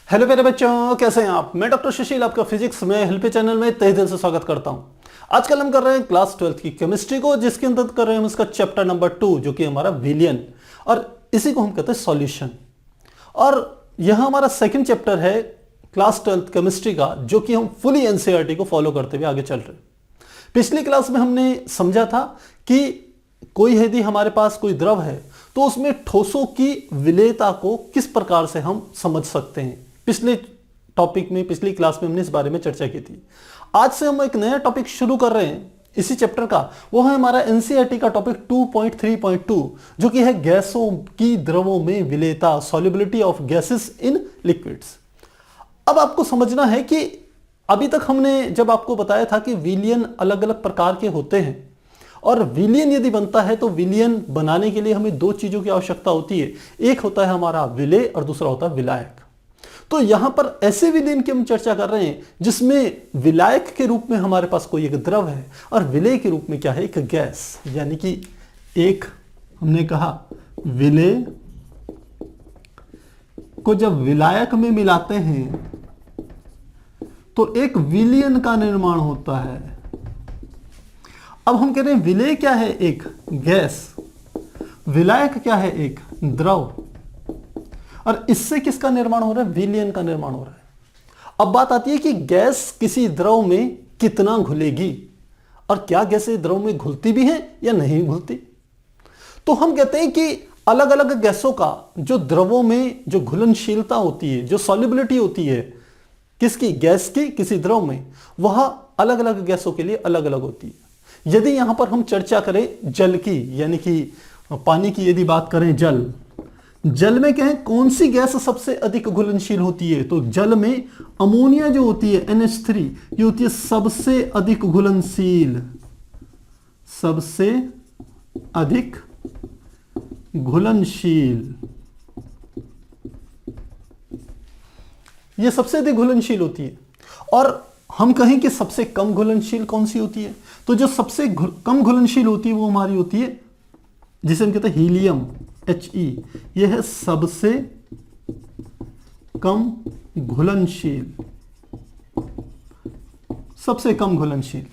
Hello मेरे बच्चों, कैसे हैं आप। मैं डॉक्टर सुशील आपका फिजिक्स में हेल्प चैनल में तहे दिल से स्वागत करता हूं। आजकल हम कर रहे हैं क्लास 12th की केमिस्ट्री को, जिसके अंदर कर रहे हैं हम इसका चैप्टर नंबर 2 जो कि हमारा विलियन, और इसी को हम कहते हैं सॉल्यूशन। और यह हमारा सेकंड चैप्टर है क्लास 12th केमिस्ट्री का, जो कि हम फुली एनसीईआरटी को फॉलो करते हुए आगे चल रहे हैं। पिछली क्लास में हमने समझा था कि कोई यदि हमारे पास कोई द्रव है तो उसमें ठोसों की विलेयता को किस प्रकार से हम समझ सकते हैं। पिछले टॉपिक में, पिछली क्लास में हमने इस बारे में चर्चा की थी। आज से हम एक नया टॉपिक शुरू कर रहे हैं इसी चैप्टर का। वो है हमारा एनसीईआरटी का टॉपिक 2.3.2, जो कि है गैसों की द्रवों में विलेयता, solubility of gases in liquids. अब आपको समझना है कि अभी तक हमने जब आपको बताया था कि विलियन अलग अलग प्रकार के होते हैं, और विलियन यदि बनता है तो विलियन बनाने के लिए हमें दो चीजों की आवश्यकता होती है। एक होता है हमारा विलेय और दूसरा होता है विलायक। तो यहां पर ऐसे विलियन की हम चर्चा कर रहे हैं जिसमें विलायक के रूप में हमारे पास कोई एक द्रव है और विलेय के रूप में क्या है, एक गैस। यानी कि एक हमने कहा विलेय को जब विलायक में मिलाते हैं तो एक विलियन का निर्माण होता है। अब हम कह रहे हैं विलेय क्या है, एक गैस, विलायक क्या है, एक द्रव, और इससे किसका निर्माण हो रहा है, विलियन का निर्माण हो रहा है। अब बात आती है कि गैस किसी द्रव में कितना घुलेगी, और क्या गैसें द्रव में घुलती भी हैं या नहीं घुलती। तो हम कहते हैं कि अलग अलग गैसों का जो द्रवों में जो घुलनशीलता होती है, जो सॉल्युबिलिटी होती है किसकी, गैस की किसी द्रव में, वह अलग अलग गैसों के लिए अलग अलग होती है। यदि यहां पर हम चर्चा करें जल की, यानी कि पानी की यदि बात करें, जल में कहें कौन सी गैस सबसे अधिक घुलनशील होती है, तो जल में अमोनिया जो होती है NH3, ये होती है सबसे अधिक घुलनशील, सबसे अधिक घुलनशील। ये सबसे अधिक घुलनशील होती है। और हम कहें कि सबसे कम घुलनशील कौन सी होती है, तो जो सबसे कम घुलनशील होती है वो हमारी होती है जिसे हम कहते हैं हीलियम, He। यह है सबसे कम घुलनशील, सबसे कम घुलनशील।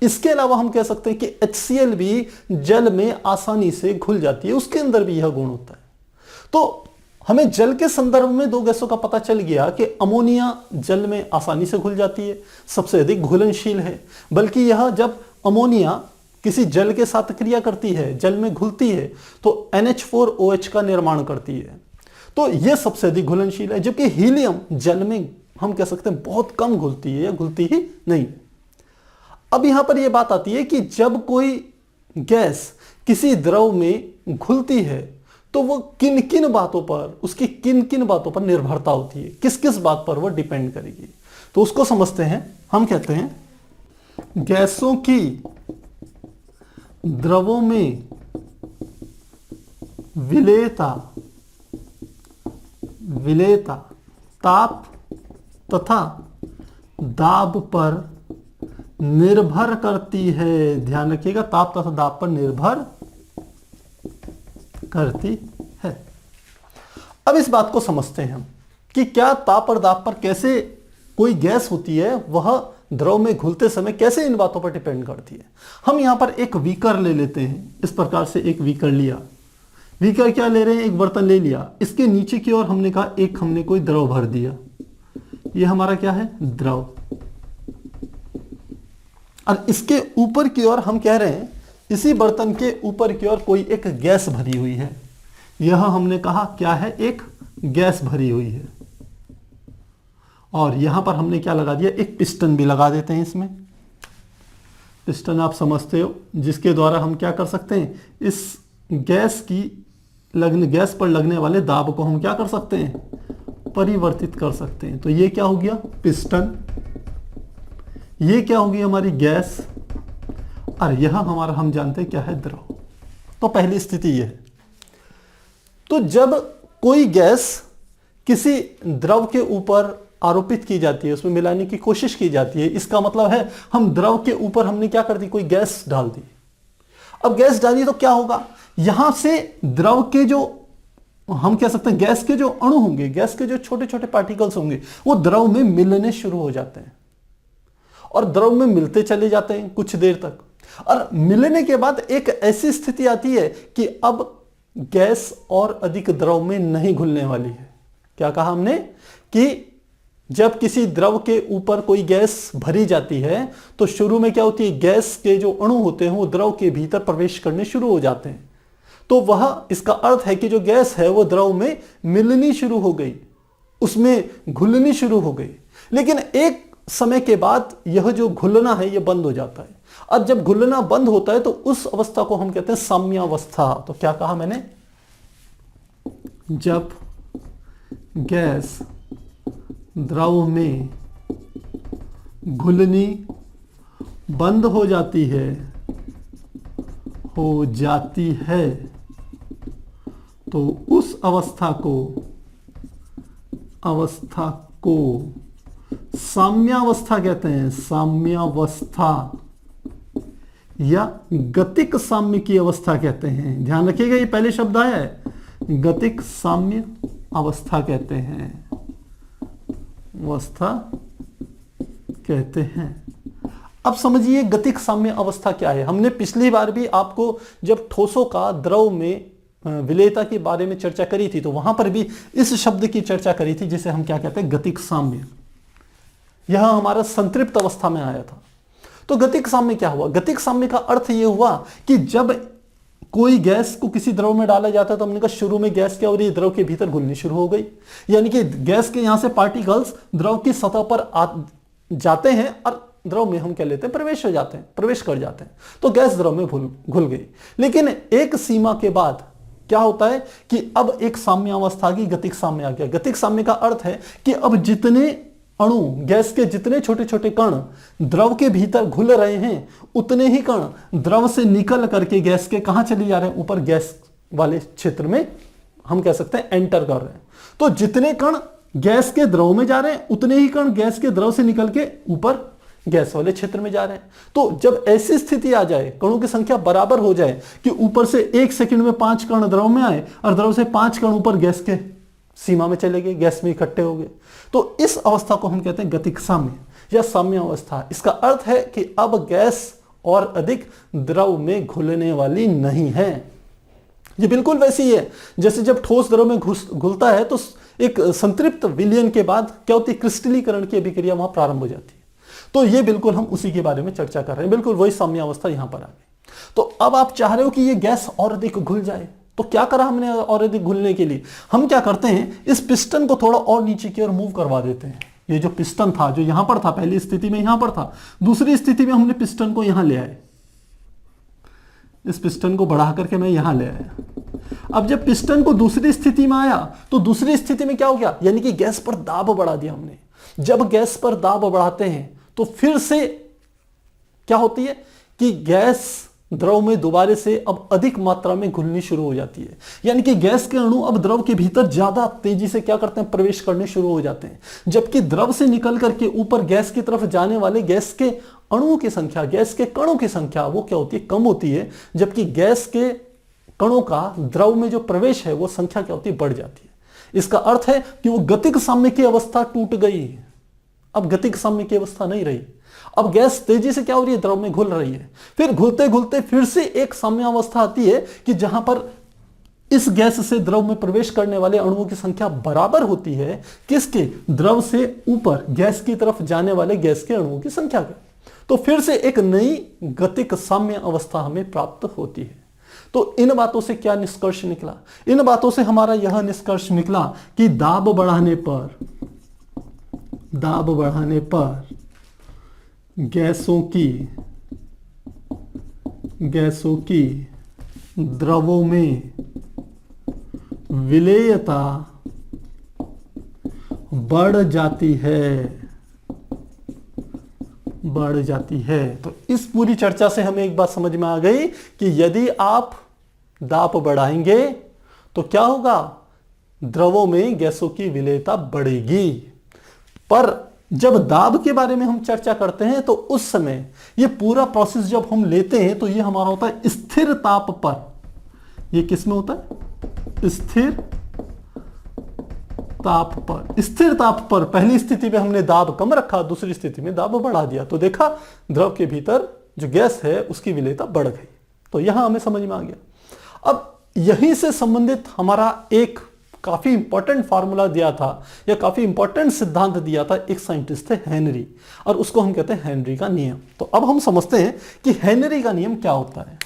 इसके अलावा हम कह सकते हैं कि HCl भी जल में आसानी से घुल जाती है, उसके अंदर भी यह गुण होता है। तो हमें जल के संदर्भ में दो गैसों का पता चल गया कि अमोनिया जल में आसानी से घुल जाती है, सबसे अधिक घुलनशील है। बल्कि यह जब अमोनिया किसी जल के साथ क्रिया करती है, जल में घुलती है, तो NH4OH का निर्माण करती है, तो यह सबसे अधिक घुलनशील है। जबकि हीलियम जल में हम कह सकते हैं बहुत कम घुलती है या घुलती ही नहीं। अब यहां पर यह बात आती है कि जब कोई गैस किसी द्रव में घुलती है तो वो किन किन बातों पर, उसकी किन किन बातों पर निर्भरता होती है, किस किस बात पर वो डिपेंड करेगी, तो उसको समझते हैं। हम कहते हैं गैसों की द्रवों में विलेयता ताप तथा दाब पर निर्भर करती है। ध्यान रखिएगा, ताप तथा दाब पर निर्भर करती है। अब इस बात को समझते हैं हम कि क्या ताप और दाब पर कैसे कोई गैस होती है, वह द्रव में घुलते समय कैसे इन बातों पर डिपेंड करती है। हम यहां पर एक बीकर ले लेते हैं। इस प्रकार से एक बीकर लिया, बीकर क्या ले रहे हैं, एक बर्तन ले लिया, इसके नीचे की ओर हमने कहा एक हमने कोई द्रव भर दिया, यह हमारा क्या है, द्रव। और इसके ऊपर की ओर हम कह रहे हैं, इसी बर्तन के ऊपर की ओर कोई एक गैस भरी हुई है, यह हमने कहा क्या है, एक गैस भरी हुई है। और यहां पर हमने क्या लगा दिया, एक पिस्टन भी लगा देते हैं। इसमें पिस्टन आप समझते हो, जिसके द्वारा हम क्या कर सकते हैं, इस गैस पर लगने वाले दाब को हम क्या कर सकते हैं, परिवर्तित कर सकते हैं। तो ये क्या हो गया, पिस्टन, ये क्या होगी हमारी गैस, और यह हमारा हम जानते हैं क्या है, द्रव। तो पहली स्थिति यह है। तो जब कोई गैस किसी द्रव के ऊपर आरोपित की जाती है, उसमें मिलाने की कोशिश की जाती है, इसका मतलब है हम द्रव के ऊपर हमने क्या कर दी, कोई गैस डाल दी। अब गैस डाली तो क्या होगा, यहां से द्रव के जो हम कह सकते हैं गैस के जो अणु होंगे, गैस के जो छोटे छोटे पार्टिकल्स होंगे, वो द्रव में मिलने शुरू हो जाते हैं और द्रव में मिलते चले जाते हैं कुछ देर तक। और मिलने के बाद एक ऐसी स्थिति आती है कि अब गैस और अधिक द्रव में नहीं घुलने वाली है। क्या कहा हमने कि जब किसी द्रव के ऊपर कोई गैस भरी जाती है तो शुरू में क्या होती है, गैस के जो अणु होते हैं वो द्रव के भीतर प्रवेश करने शुरू हो जाते हैं। तो वह इसका अर्थ है कि जो गैस है वो द्रव में मिलनी शुरू हो गई, उसमें घुलनी शुरू हो गई। लेकिन एक समय के बाद यह जो घुलना है यह बंद हो जाता है। और जब घुलना बंद होता है तो उस अवस्था को हम कहते हैं साम्यावस्था। तो क्या कहा मैंने, जब गैस द्रव में घुलनी बंद हो जाती है तो उस अवस्था को साम्यावस्था कहते हैं। साम्यावस्था या गतिक साम्य की अवस्था कहते हैं। ध्यान रखिएगा, ये पहले शब्द आया है, गतिक साम्य अवस्था कहते हैं, अवस्था कहते हैं। अब समझिए गतिक साम्य अवस्था क्या है। हमने पिछली बार भी आपको जब ठोसों का द्रव में विलेयता के बारे में चर्चा करी थी तो वहां पर भी इस शब्द की चर्चा करी थी जिसे हम क्या कहते हैं, गतिक साम्य। यह हमारा संतृप्त अवस्था में आया था। तो गतिक साम्य क्या हुआ, गतिक साम्य का अर्थ यह हुआ कि जब कोई गैस को किसी द्रव में डाला जाता है तो हमने कहा शुरू में गैस क्या हो रही है, द्रव के भीतर घुलनी शुरू हो गई। यानी कि गैस के यहां से पार्टिकल्स द्रव की सतह पर जाते हैं और द्रव में हम क्या लेते हैं, प्रवेश कर जाते हैं। तो गैस द्रव में घुल गई। लेकिन एक सीमा के बाद क्या होता है कि अब एक साम्यावस्था की गतिक साम्य आ गया। गतिक साम्य का अर्थ है कि अब जितने अणु, गैस के जितने छोटे छोटे कण द्रव के भीतर घुल रहे हैं उतने ही कण द्रव से निकल करके गैस के कहां चले जा रहे हैं, ऊपर गैस वाले क्षेत्र में हम कह सकते हैं एंटर कर रहे हैं। तो जितने कण गैस के द्रव में जा रहे हैं उतने ही कण गैस के द्रव से निकल के ऊपर गैस वाले क्षेत्र में जा रहे हैं। तो जब ऐसी स्थिति आ जाए, कणों की संख्या बराबर हो जाए कि ऊपर से 1 सेकंड में 5 कण द्रव में आए और द्रव से 5 कण ऊपर गैस के सीमा में चले गए, गैस में इकट्ठे हो गए, तो इस अवस्था को हम कहते हैं गतिक साम्य या साम्य अवस्था। इसका अर्थ है कि अब गैस और अधिक द्रव में घुलने वाली नहीं है। ये बिल्कुल वैसी है जैसे जब ठोस द्रव में घुलता है तो एक संतृप्त विलयन के बाद क्या होती है, क्रिस्टलीकरण की अभिक्रिया वहां प्रारंभ हो जाती है। तो ये बिल्कुल हम उसी के बारे में चर्चा कर रहे हैं, बिल्कुल वही साम्यावस्था यहां पर आ गई। तो अब आप चाह रहे हो कि ये गैस और अधिक घुल जाए, तो क्या करा हमने और अधिक घुलने के लिए, हम क्या करते हैं, इस पिस्टन को थोड़ा और नीचे की ओर मूव करवा देते हैं। ये जो पिस्टन था, जो यहां पर था, पहली स्थिति में यहां पर था, दूसरी स्थिति में हमने पिस्टन को यहां ले आए, इस पिस्टन को बढ़ा करके मैं यहां ले आया। अब जब पिस्टन को दूसरी स्थिति में आया तो दूसरी स्थिति में क्या हो गया, यानी कि गैस पर दाब बढ़ा दिया हमने। जब गैस पर दाब बढ़ाते हैं तो फिर से क्या होती है कि गैस द्रव में दोबारा से अब अधिक मात्रा में घुलनी शुरू हो जाती है। यानी कि गैस के अणु अब द्रव के भीतर ज्यादा तेजी से क्या करते हैं, प्रवेश करने शुरू हो जाते हैं। जबकि द्रव से निकल करके ऊपर गैस की तरफ जाने वाले गैस के अणुओं की संख्या, गैस के कणों की संख्या वो क्या होती है, कम होती है। जबकि गैस के कणों का द्रव में जो प्रवेश है वो संख्या क्या होती है, बढ़ जाती है। इसका अर्थ है कि वो गतिक साम्य की अवस्था टूट गई, अब गतिक साम्य की अवस्था नहीं रही। अब गैस तेजी से क्या हो रही है, द्रव में घुल रही है। फिर घुलते घुलते फिर से एक साम्यावस्था आती है कि जहां पर इस गैस से द्रव में प्रवेश करने वाले अणुओं की संख्या बराबर होती है किसके, द्रव से ऊपर गैस की तरफ जाने वाले गैस के अणुओं की संख्या के। तो फिर से एक नई गतिक साम्य अवस्था हमें प्राप्त होती है। तो इन बातों से क्या निष्कर्ष निकला, इन बातों से हमारा यह निष्कर्ष निकला कि दाब बढ़ाने पर गैसों की द्रवों में विलेयता बढ़ जाती है। तो इस पूरी चर्चा से हमें एक बात समझ में आ गई कि यदि आप दाब बढ़ाएंगे तो क्या होगा, द्रवों में गैसों की विलेयता बढ़ेगी। पर जब दाब के बारे में हम चर्चा करते हैं तो उस समय ये पूरा प्रोसेस जब हम लेते हैं तो ये हमारा होता है स्थिर ताप पर। ये किस में होता है, स्थिर ताप पर, स्थिर ताप पर पहली स्थिति में हमने दाब कम रखा, दूसरी स्थिति में दाब बढ़ा दिया, तो देखा द्रव के भीतर जो गैस है उसकी विलेयता बढ़ गई। तो यहां हमें समझ में आ गया। अब यहीं से संबंधित हमारा एक काफी इंपॉर्टेंट फार्मूला दिया था या काफी इंपॉर्टेंट सिद्धांत दिया था, एक साइंटिस्ट थे हेनरी, और उसको हम कहते हैं हेनरी का नियम। तो अब हम समझते हैं कि हेनरी का नियम क्या होता है।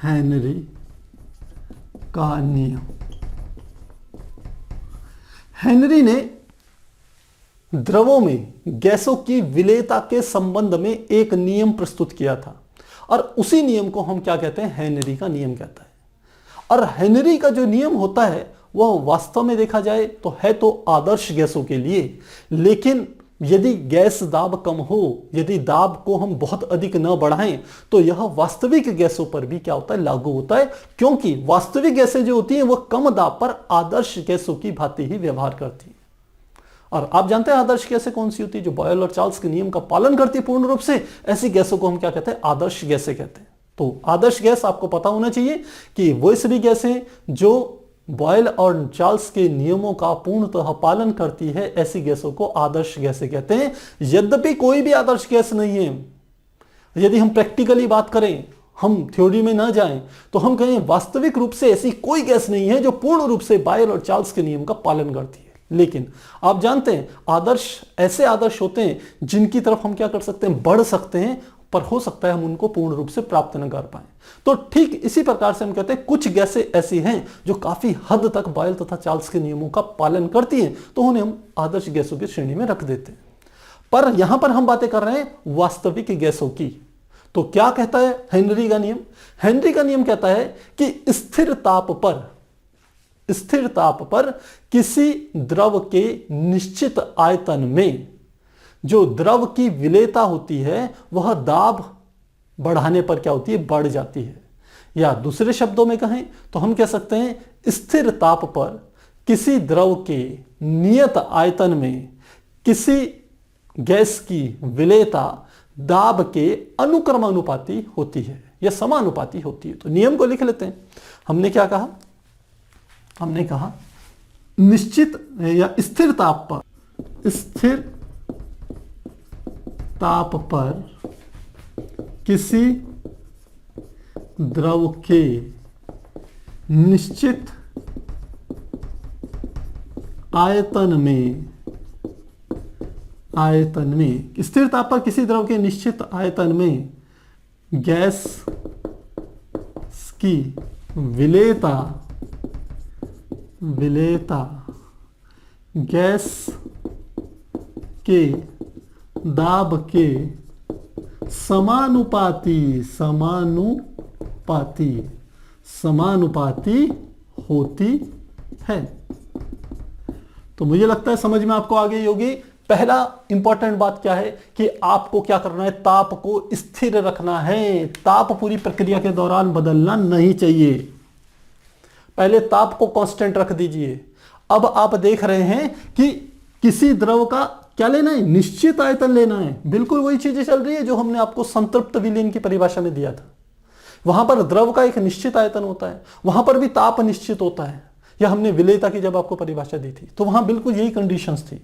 हेनरी का नियम, हेनरी ने द्रवों में गैसों की विलेयता के संबंध में एक नियम प्रस्तुत किया था, और उसी नियम को हम क्या कहते हैं, हेनरी का नियम कहता है। और हेनरी का जो नियम होता है वह वास्तव में देखा जाए तो है तो आदर्श गैसों के लिए, लेकिन यदि गैस दाब कम हो, यदि दाब को हम बहुत अधिक न बढ़ाएं, तो यह वास्तविक गैसों पर भी क्या होता है, लागू होता है, क्योंकि वास्तविक गैसें जो होती हैं वह कम दाब पर आदर्श गैसों की भांति ही व्यवहार करती हैं। और आप जानते हैं आदर्श गैसें कौन सी होती है, जो बॉयल और चार्ल्स के नियम का पालन करती है पूर्ण रूप से, ऐसी गैसों को हम क्या कहते हैं, आदर्श गैसें कहते हैं। तो आदर्श गैस आपको पता होना चाहिए कि वो सभी गैसें जो बॉयल और चार्ल्स के नियमों का पूर्णतः पालन करती है, ऐसी गैसों को आदर्श गैसें कहते हैं। यद्यपि कोई भी आदर्श गैस नहीं है, यदि हम प्रैक्टिकली बात करें, हम थ्योरी में ना जाएं, तो हम कहें वास्तविक रूप से ऐसी कोई गैस नहीं है जो पूर्ण रूप से बॉयल और चार्ल्स के नियम का पालन करती है। लेकिन आप जानते हैं आदर्श ऐसे आदर्श होते हैं जिनकी तरफ हम क्या कर सकते हैं, बढ़ सकते हैं, पर हो सकता है हम उनको पूर्ण रूप से प्राप्त न कर पाए। तो ठीक इसी प्रकार से हम कहते हैं कुछ गैसें ऐसी हैं जो काफी हद तक बॉयल तथा चार्ल्स के नियमों का पालन करती हैं, तो उन्हें हम आदर्श गैसों की श्रेणी में रख देते हैं। पर यहां पर हम बातें कर रहे हैं वास्तविक गैसों की। तो क्या कहता है हेनरी का नियम? हेनरी का नियम कहता है कि स्थिर ताप पर किसी द्रव के निश्चित आयतन में जो द्रव की विलेयता होती है वह दाब बढ़ाने पर क्या होती है, बढ़ जाती है। या दूसरे शब्दों में कहें तो हम कह सकते हैं स्थिर ताप पर किसी द्रव के नियत आयतन में किसी गैस की विलेयता दाब के अनुक्रमानुपाती होती है या समानुपाती होती है। तो नियम को लिख लेते हैं। हमने क्या कहा? हमने कहा निश्चित या स्थिर ताप पर किसी द्रव के निश्चित आयतन में स्थिर ताप पर किसी द्रव के निश्चित आयतन में गैस की विलेयता गैस के दाब के समानुपाती होती है। तो मुझे लगता है समझ में आपको आ गई होगी। पहला इंपॉर्टेंट बात क्या है कि आपको क्या करना है, ताप को स्थिर रखना है। ताप पूरी प्रक्रिया के दौरान बदलना नहीं चाहिए। पहले ताप को कांस्टेंट रख दीजिए। अब आप देख रहे हैं कि किसी द्रव का क्या लेना है, निश्चित आयतन लेना है। बिल्कुल वही चीजें चल रही है जो हमने आपको संतृप्त विलीन की परिभाषा में दिया था। वहां पर द्रव का एक निश्चित आयतन होता है, वहां पर भी ताप निश्चित होता है। या हमने विलेयता की जब आपको परिभाषा दी थी तो वहां बिल्कुल यही कंडीशंस थी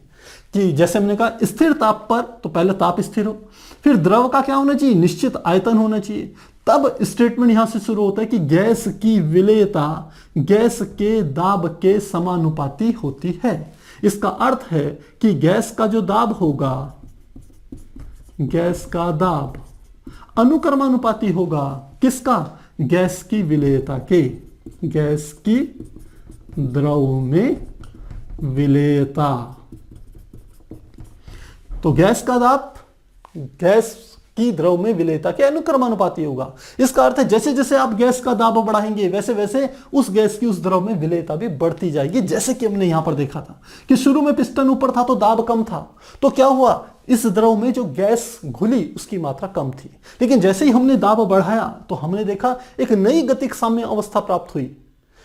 कि जैसे हमने कहा स्थिर ताप पर तो पहले ताप स्थिर हो, फिर द्रव का क्या होना चाहिए, निश्चित आयतन होना चाहिए। तब स्टेटमेंट यहां से शुरू होता है कि गैस की विलेयता गैस के दाब के समानुपाती होती है। इसका अर्थ है कि गैस का जो दाब होगा, गैस का दाब अनुक्रमानुपाती होगा किसका, गैस की विलेयता के, गैस की द्रव में विलेयता। तो गैस का दाब गैस की द्रव में विलेयता के अनुक्रमानुपाती होगा। इसका अर्थ है जैसे जैसे आप गैस का दाब बढ़ाएंगे वैसे वैसे उस गैस की उस द्रव में विलेयता भी बढ़ती जाएगी। जैसे कि हमने यहां पर देखा था कि शुरू में पिस्टन ऊपर था तो दाब कम था, तो क्या हुआ, इस द्रव में जो गैस घुली उसकी मात्रा कम थी। लेकिन जैसे ही हमने दाब बढ़ाया तो हमने देखा एक नई गतिक साम्य अवस्था प्राप्त हुई।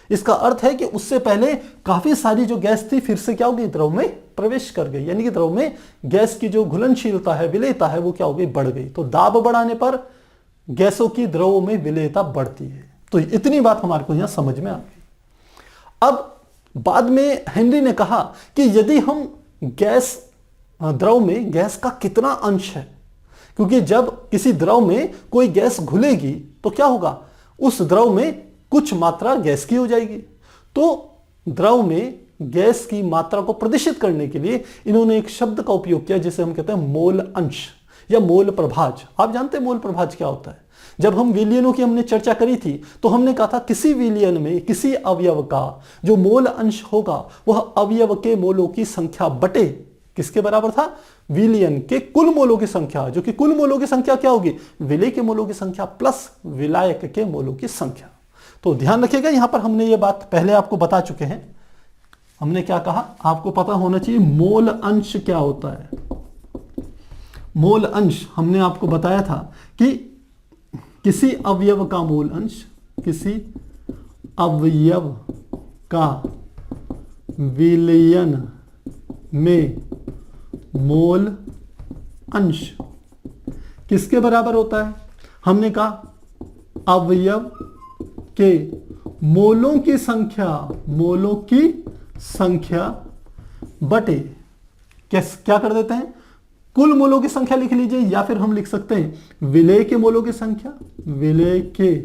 इसका अर्थ है कि उससे पहले काफी सारी जो गैस थी फिर से क्या हो गई, द्रव में प्रवेश कर गई। यानी कि द्रव में गैस की जो घुलनशीलता है, विलेयता है, वो क्या हो गई, बढ़ गई। तो दाब बढ़ाने पर गैसों की द्रवों में विलेयता बढ़ती है। तो इतनी बात हमारे को यहां समझ में आ गई। अब बाद में हेनरी ने कहा कि यदि हम गैस द्रव में गैस का कितना अंश है, क्योंकि जब किसी द्रव में कोई गैस घुलेगी तो क्या होगा, उस द्रव में कुछ मात्रा गैस की हो जाएगी। तो द्रव में गैस की मात्रा को प्रदर्शित करने के लिए इन्होंने एक शब्द का उपयोग किया जिसे हम कहते हैं मोल अंश या मोल प्रभाज। आप जानते हैं मोल प्रभाज क्या होता है? जब हम विलयनों की हमने चर्चा करी थी तो हमने कहा था किसी विलयन में किसी अवयव का जो मोल अंश होगा वह अवयव के मोलों की संख्या बटे किसके बराबर था, विलयन के कुल मोलों की संख्या, जो कि कुल मोलों की संख्या क्या होगी, विलय के मोलों की संख्या प्लस विलायक के मोलों की संख्या। तो ध्यान रखिएगा, यहां पर हमने ये बात पहले आपको बता चुके हैं। हमने क्या कहा, आपको पता होना चाहिए मोल अंश क्या होता है। मोल अंश हमने आपको बताया था कि किसी अवयव का मोल अंश, किसी अवयव का विलयन में मोल अंश किसके बराबर होता है? हमने कहा अवयव के मोलों की संख्या, मोलों की संख्या बटे क्या कर देते हैं, कुल मोलों की संख्या लिख लीजिए, या फिर हम लिख सकते हैं विलेय के मोलों की संख्या, विलेय के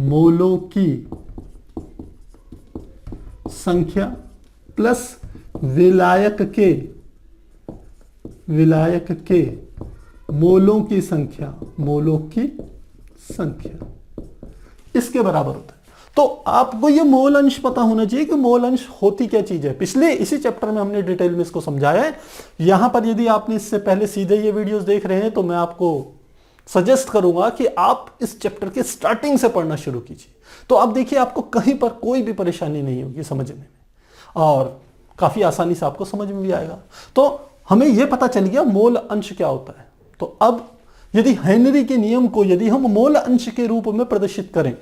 मोलों की संख्या प्लस विलायक के मोलों की संख्या, मोलों की संख्या इसके बराबर होता है। तो आपको ये मोल अंश पता होना चाहिए कि मोल अंश होती क्या चीज है। पिछले इसी चैप्टर में हमने डिटेल में इसको समझाया है। यहां पर यदि आपने इससे पहले सीधे ये वीडियोस देख रहे हैं तो मैं आपको सजेस्ट करूंगा कि आप इस चैप्टर के स्टार्टिंग से पढ़ना शुरू कीजिए। तो आप देखिए आपको कहीं पर कोई भी परेशानी नहीं होगी समझने में, और काफी आसानी से आपको समझ में भी आएगा। तो हमें यह पता चल गया मोल अंश क्या होता है। तो अब यदि हेनरी के नियम को यदि हम मोल अंश के रूप में प्रदर्शित करें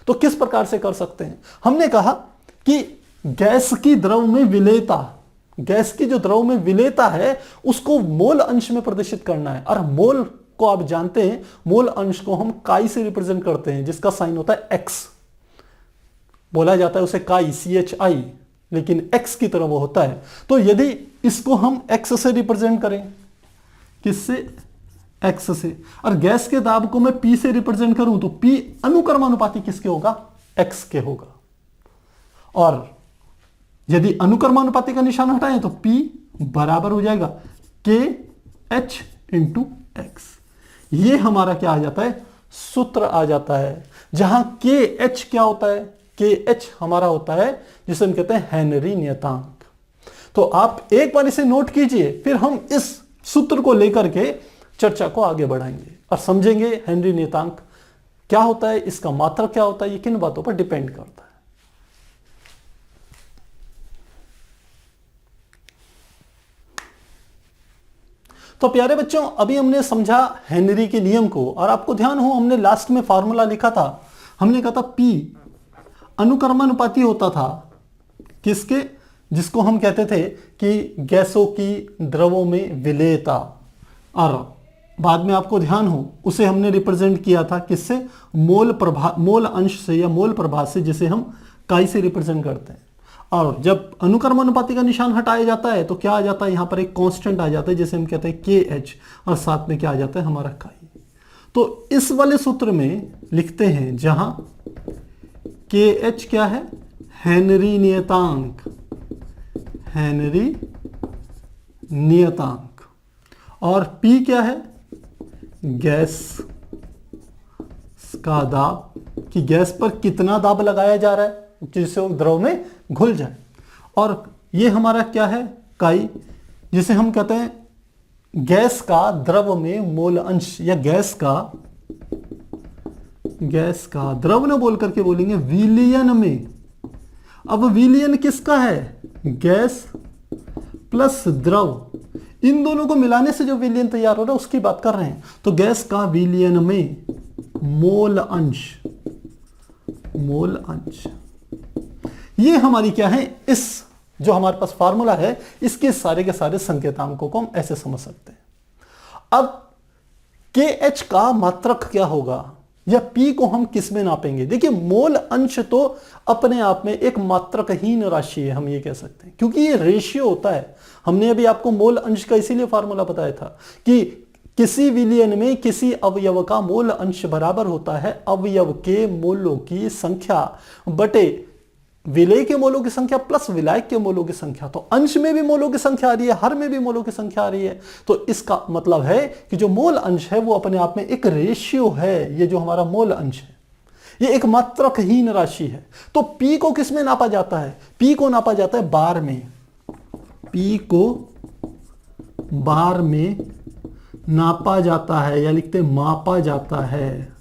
तो किस प्रकार से कर सकते हैं? हमने कहा कि गैस की द्रव में विलेयता, गैस की जो द्रव में विलेयता है उसको मोल अंश में प्रदर्शित करना है। और मोल को आप जानते हैं, मोल अंश को हम काई से रिप्रेजेंट करते हैं जिसका साइन होता है एक्स, बोला जाता है उसे काई, CHI, लेकिन एक्स की तरह वो होता है। तो यदि इसको हम एक्स से रिप्रेजेंट करें, किससे, एक्स से, और गैस के दाब को मैं P से रिप्रेजेंट करूं तो P अनुक्रमानुपाती किसके होगा, एक्स के होगा। और यदि अनुक्रमानुपाती का निशान हटाएं तो P बराबर हो जाएगा KH इंटू एक्स। ये हमारा क्या आ जाता है, सूत्र आ जाता है, जहां KH क्या होता है, KH हमारा होता है जिसे हम कहते हैं हेनरी नियतांक। तो आप एक बार इसे नोट कीजिए, फिर हम इस सूत्र को लेकर के चर्चा को आगे बढ़ाएंगे और समझेंगे हेनरी नियतांक क्या होता है, इसका मात्रक क्या होता है, ये किन बातों पर डिपेंड करता है। तो प्यारे बच्चों, अभी हमने समझा हेनरी के नियम को, और आपको ध्यान हो हमने लास्ट में फॉर्मूला लिखा था, हमने कहा था P अनुक्रमानुपाती होता था किसके, जिसको हम कहते थे कि गैसों की द्रवों में विलेयता, और बाद में आपको ध्यान हो उसे हमने रिप्रेजेंट किया था किससे, मोल अंश से या मोल प्रभाव से, जिसे हम काई से रिप्रेजेंट करते हैं। और जब अनुक्रमानुपाती का निशान हटाया जाता है तो क्या आ जाता है, यहां पर एक कांस्टेंट आ जाता है जिसे हम कहते हैं KH, और साथ में क्या आ जाता है हमारा काई। तो इस वाले सूत्र में लिखते हैं जहां KH क्या है, हेनरी नियतांक, हेनरी नियतांक, और P क्या है, गैस का दाब, कि गैस पर कितना दाब लगाया जा रहा है जिससे वो द्रव में घुल जाए। और ये हमारा क्या है, काई, जिसे हम कहते हैं गैस का द्रव में मोल अंश, या गैस का द्रव न बोल करके बोलेंगे विलयन में। अब विलयन किसका है, गैस प्लस द्रव, इन दोनों को मिलाने से जो विलयन तैयार हो रहा है उसकी बात कर रहे हैं। तो गैस का विलयन में मोल अंश, मोल अंश, ये हमारी क्या है, इस जो हमारे पास फार्मूला है इसके सारे के सारे संकेतांकों को हम ऐसे समझ सकते हैं। अब KH का मात्रक क्या होगा, या पी को हम किस में नापेंगे? देखिए, मोल अंश तो अपने आप में एक मात्रकहीन राशि है, हम ये कह सकते हैं, क्योंकि ये रेशियो होता है। हमने अभी आपको मोल अंश का इसीलिए फॉर्मूला बताया था कि किसी विलयन में किसी अवयव का मोल अंश बराबर होता है अवयव के मोलों की संख्या बटे विलय के मोलों की संख्या प्लस विलायक के मोलों की संख्या। तो अंश में भी मोलों की संख्या आ रही है, हर में भी मोलों की संख्या आ रही है, तो इसका मतलब है कि जो मोल अंश है वो अपने आप में एक रेशियो है। ये जो हमारा मोल अंश है ये एक मात्रकहीन राशि है। तो P को किस में नापा जाता है? P को नापा जाता है बार में। P को बार में नापा जाता है या लिखते मापा जाता है।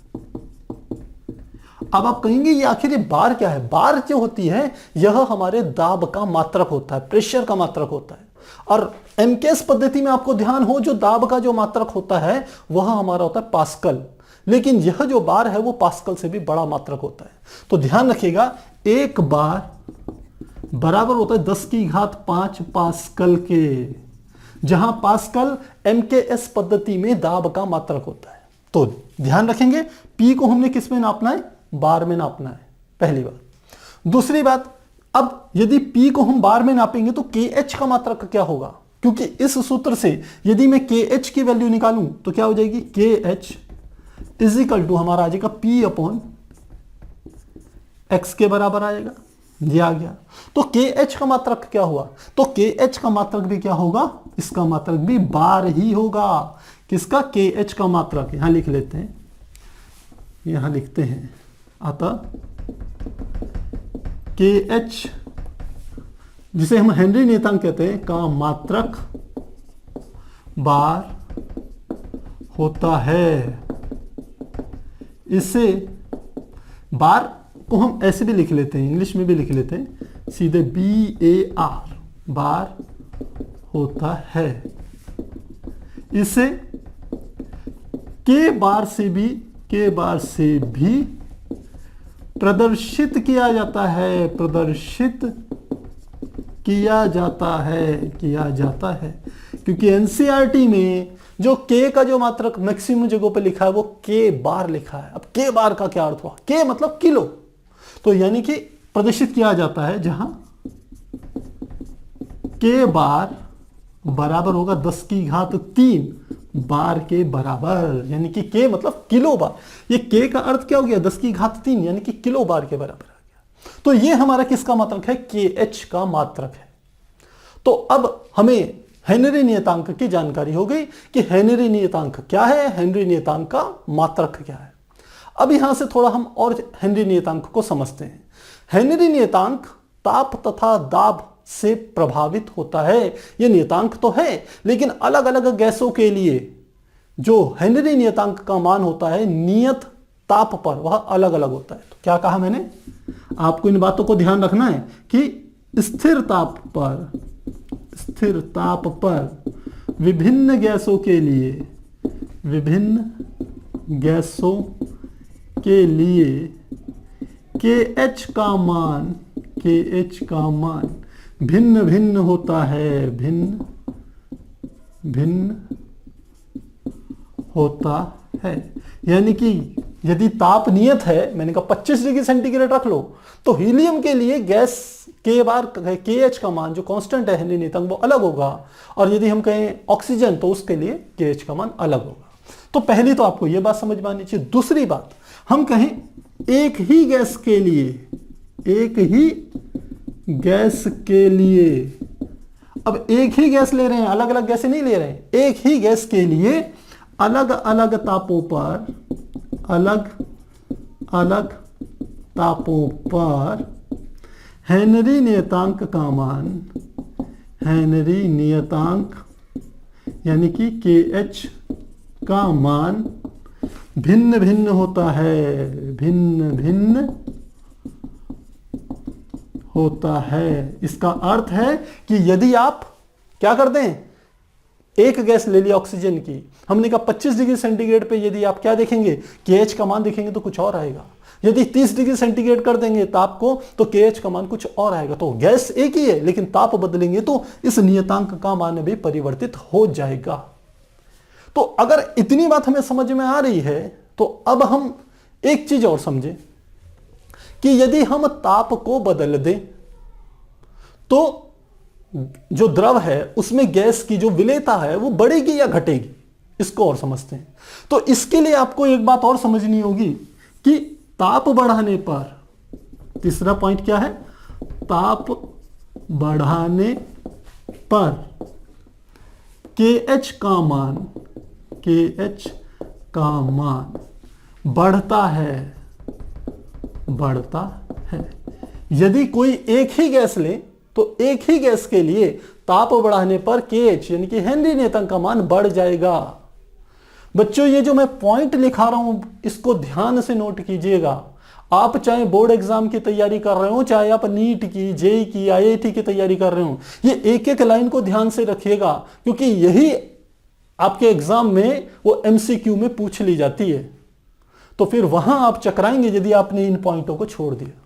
अब आप कहेंगे ये आखिर ये बार क्या है? बार जो होती है यह हमारे दाब का मात्रक होता है, प्रेशर का मात्रक होता है। और एमकेएस पद्धति में आपको ध्यान हो, जो दाब का जो मात्रक होता है वह हमारा होता है पास्कल, लेकिन यह जो बार है वो पास्कल से भी बड़ा मात्रक होता है। तो ध्यान रखिएगा, एक बार बराबर होता है 10⁵ पास्कल के, जहां पास्कल एमकेएस पद्धति में दाब का मात्रक होता है। तो ध्यान रखेंगे, P को हमने किस में नापना है? बार में नापना है, पहली बात। दूसरी बात, अब यदि P को हम बार में नापेंगे तो KH का मात्रक क्या होगा? क्योंकि इस सूत्र से यदि मैं KH की वैल्यू निकालूं तो क्या हो जाएगी? KH इज इक्वल टू हमारा आ जाएगा P/X के बराबर आएगा। ये आ गया। तो KH का मात्रक क्या हुआ? तो KH का मात्रक भी क्या होगा? इसका मात्रक भी बार ही होगा। किसका? KH का मात्रक। यहां लिख लेते हैं, यहां लिखते हैं, अतः KH जिसे हम हेनरी नियतांक कहते हैं का मात्रक बार होता है। इससे बार को हम ऐसे भी लिख लेते हैं, इंग्लिश में भी लिख लेते हैं, सीधे BAR बार होता है। इसे के बार से भी प्रदर्शित किया जाता है, क्योंकि एनसीईआरटी में जो के का जो मात्रक मैक्सिमम जगहों पे लिखा है वो के बार लिखा है। अब के बार का क्या अर्थ हुआ? के मतलब किलो, तो यानी कि प्रदर्शित किया जाता है जहां के बार बराबर होगा 10�3 बार के बराबर, यानी कि के मतलब किलो बार। ये के का अर्थ क्या हो गया? 10�3 यानी कि किलो बार के बराबर आ गया। तो ये हमारा किसका मात्रक है? KH का मात्रक है। तो अब हमें हेनरी नियतांक की जानकारी हो गई कि हेनरी नियतांक क्या है, हेनरी नियतांक का मात्रक क्या है। अब यहां से थोड़ा हम और हेनरी नियतांक को समझते हैं। हेनरी नियतांक ताप तथा दाब से प्रभावित होता है। यह नियतांक तो है, लेकिन अलग अलग गैसों के लिए जो हेनरी नियतांक का मान होता है नियत ताप पर वह अलग अलग होता है। तो क्या कहा मैंने? आपको इन बातों को ध्यान रखना है कि स्थिर ताप पर विभिन्न गैसों के लिए KH का मान भिन्न भिन्न होता है। यानी कि यदि ताप नियत है, मैंने कहा 25 डिग्री सेंटीग्रेड रख लो, तो हीलियम के लिए गैस के बार KH का मान जो कांस्टेंट है हेनरी नियतांक वो अलग होगा, और यदि हम कहें ऑक्सीजन तो उसके लिए KH का मान अलग होगा। तो पहली तो आपको यह बात समझ में आनी चाहिए। दूसरी बात, हम कहें एक ही गैस के लिए, अब एक ही गैस ले रहे हैं, अलग अलग गैसें नहीं ले रहे हैं, एक ही गैस के लिए अलग अलग तापों पर हेनरी नियतांक यानी कि KH का मान भिन्न भिन्न होता है। इसका अर्थ है कि यदि आप क्या कर दें, एक गैस ले लिया ऑक्सीजन की, हमने कहा 25 डिग्री सेंटीग्रेड पे यदि आप क्या देखेंगे, KH का मान देखेंगे तो कुछ और आएगा। यदि 30 डिग्री सेंटीग्रेड कर देंगे ताप को तो KH का मान कुछ और आएगा। तो गैस एक ही है, लेकिन ताप बदलेंगे तो इस नियतांक का मान भी परिवर्तित हो जाएगा। तो अगर इतनी बात हमें समझ में आ रही है तो अब हम एक चीज और समझें कि यदि हम ताप को बदल दें तो जो द्रव है उसमें गैस की जो विलेयता है वो बढ़ेगी या घटेगी, इसको और समझते हैं। तो इसके लिए आपको एक बात और समझनी होगी कि ताप बढ़ाने पर, तीसरा पॉइंट क्या है, ताप बढ़ाने पर KH का मान बढ़ता है। यदि कोई एक ही गैस ले तो एक ही गैस के लिए ताप बढ़ाने पर KH यानी कि हेनरी न्यूटन का मान बढ़ जाएगा। बच्चों ये जो मैं पॉइंट लिखा रहा हूं इसको ध्यान से नोट कीजिएगा। आप चाहे बोर्ड एग्जाम की तैयारी कर रहे हो, चाहे आप नीट की, जेई की, IIT की तैयारी कर रहे हो, ये एक एक लाइन को ध्यान से रखिएगा क्योंकि यही आपके एग्जाम में वो MCQ में पूछ ली जाती है। तो फिर वहां आप चकराएंगे यदि आपने इन पॉइंटों को छोड़ दिया।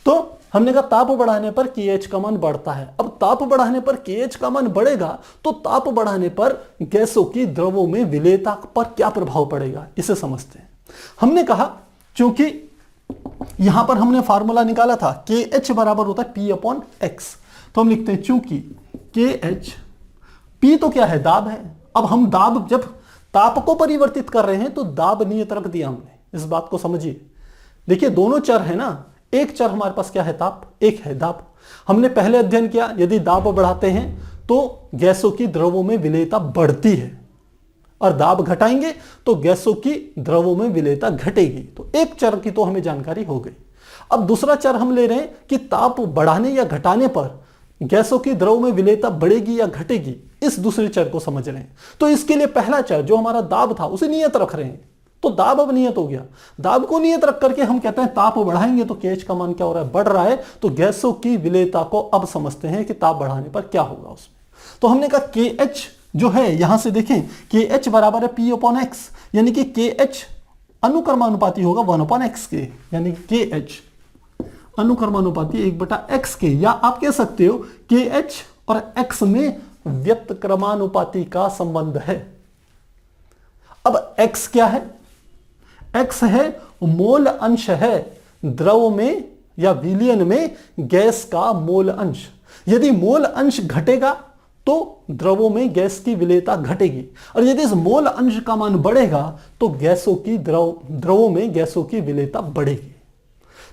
तो हमने कहा ताप बढ़ाने पर KH का मान बढ़ता है। अब ताप बढ़ाने पर KH का मान बढ़ेगा तो ताप बढ़ाने पर गैसों की द्रवों में विलेयता पर क्या प्रभाव पड़ेगा, इसे समझते हैं। हमने कहा क्योंकि यहां पर हमने फार्मूला निकाला था KH बराबर होता है P/X, तो हम लिखते हैं चूंकि KH, P तो क्या है, दाब है। अब हम दाब जब ताप को परिवर्तित कर रहे हैं तो दाब नियत रख दिया हमने, इस बात को समझिए। देखिए दोनों चर है ना, एक चर हमारे पास क्या है, ताप, एक है दाब। हमने पहले अध्ययन किया यदि दाब बढ़ाते हैं तो गैसों की द्रवों में विलेयता बढ़ती है और दाब घटाएंगे तो गैसों की द्रवों में विलेयता घटेगी। तो एक चर की तो हमें जानकारी हो गई। अब दूसरा चर हम ले रहे हैं कि ताप बढ़ाने या घटाने पर गैसों की द्रव में विलेयता बढ़ेगी या घटेगी, इस दूसरे चर को समझ रहे हैं। तो इसके लिए पहला चर जो हमारा दाब था उसे नियत रख रहे हैं, तो दाब अब नियत हो गया। दाब को नियत रख करके हम कहते हैं ताप बढ़ाएंगे तो KH का मान क्या हो रहा है, बढ़ रहा है। तो गैसों की विलेयता को अब समझते हैं कि ताप बढ़ाने पर क्या होगा उसमें। तो हमने कहा KH जो है, यहां से देखें KH बराबर है P/X, यानी कि KH अनुक्रमानुपाती होगा 1/x के, यानी KH अनुक्रमानुपाती 1/x के, या आप कह सकते हो KH और X में व्युत्क्रमानुपाती का संबंध है। अब X क्या है, X है मोल अंश है द्रव में या विलयन में गैस का मोल अंश। यदि मोल अंश घटेगा तो द्रवों में गैस की विलेयता घटेगी, और यदि इस मोल अंश का मान बढ़ेगा तो गैसों की द्रवों में गैसों की विलेयता बढ़ेगी।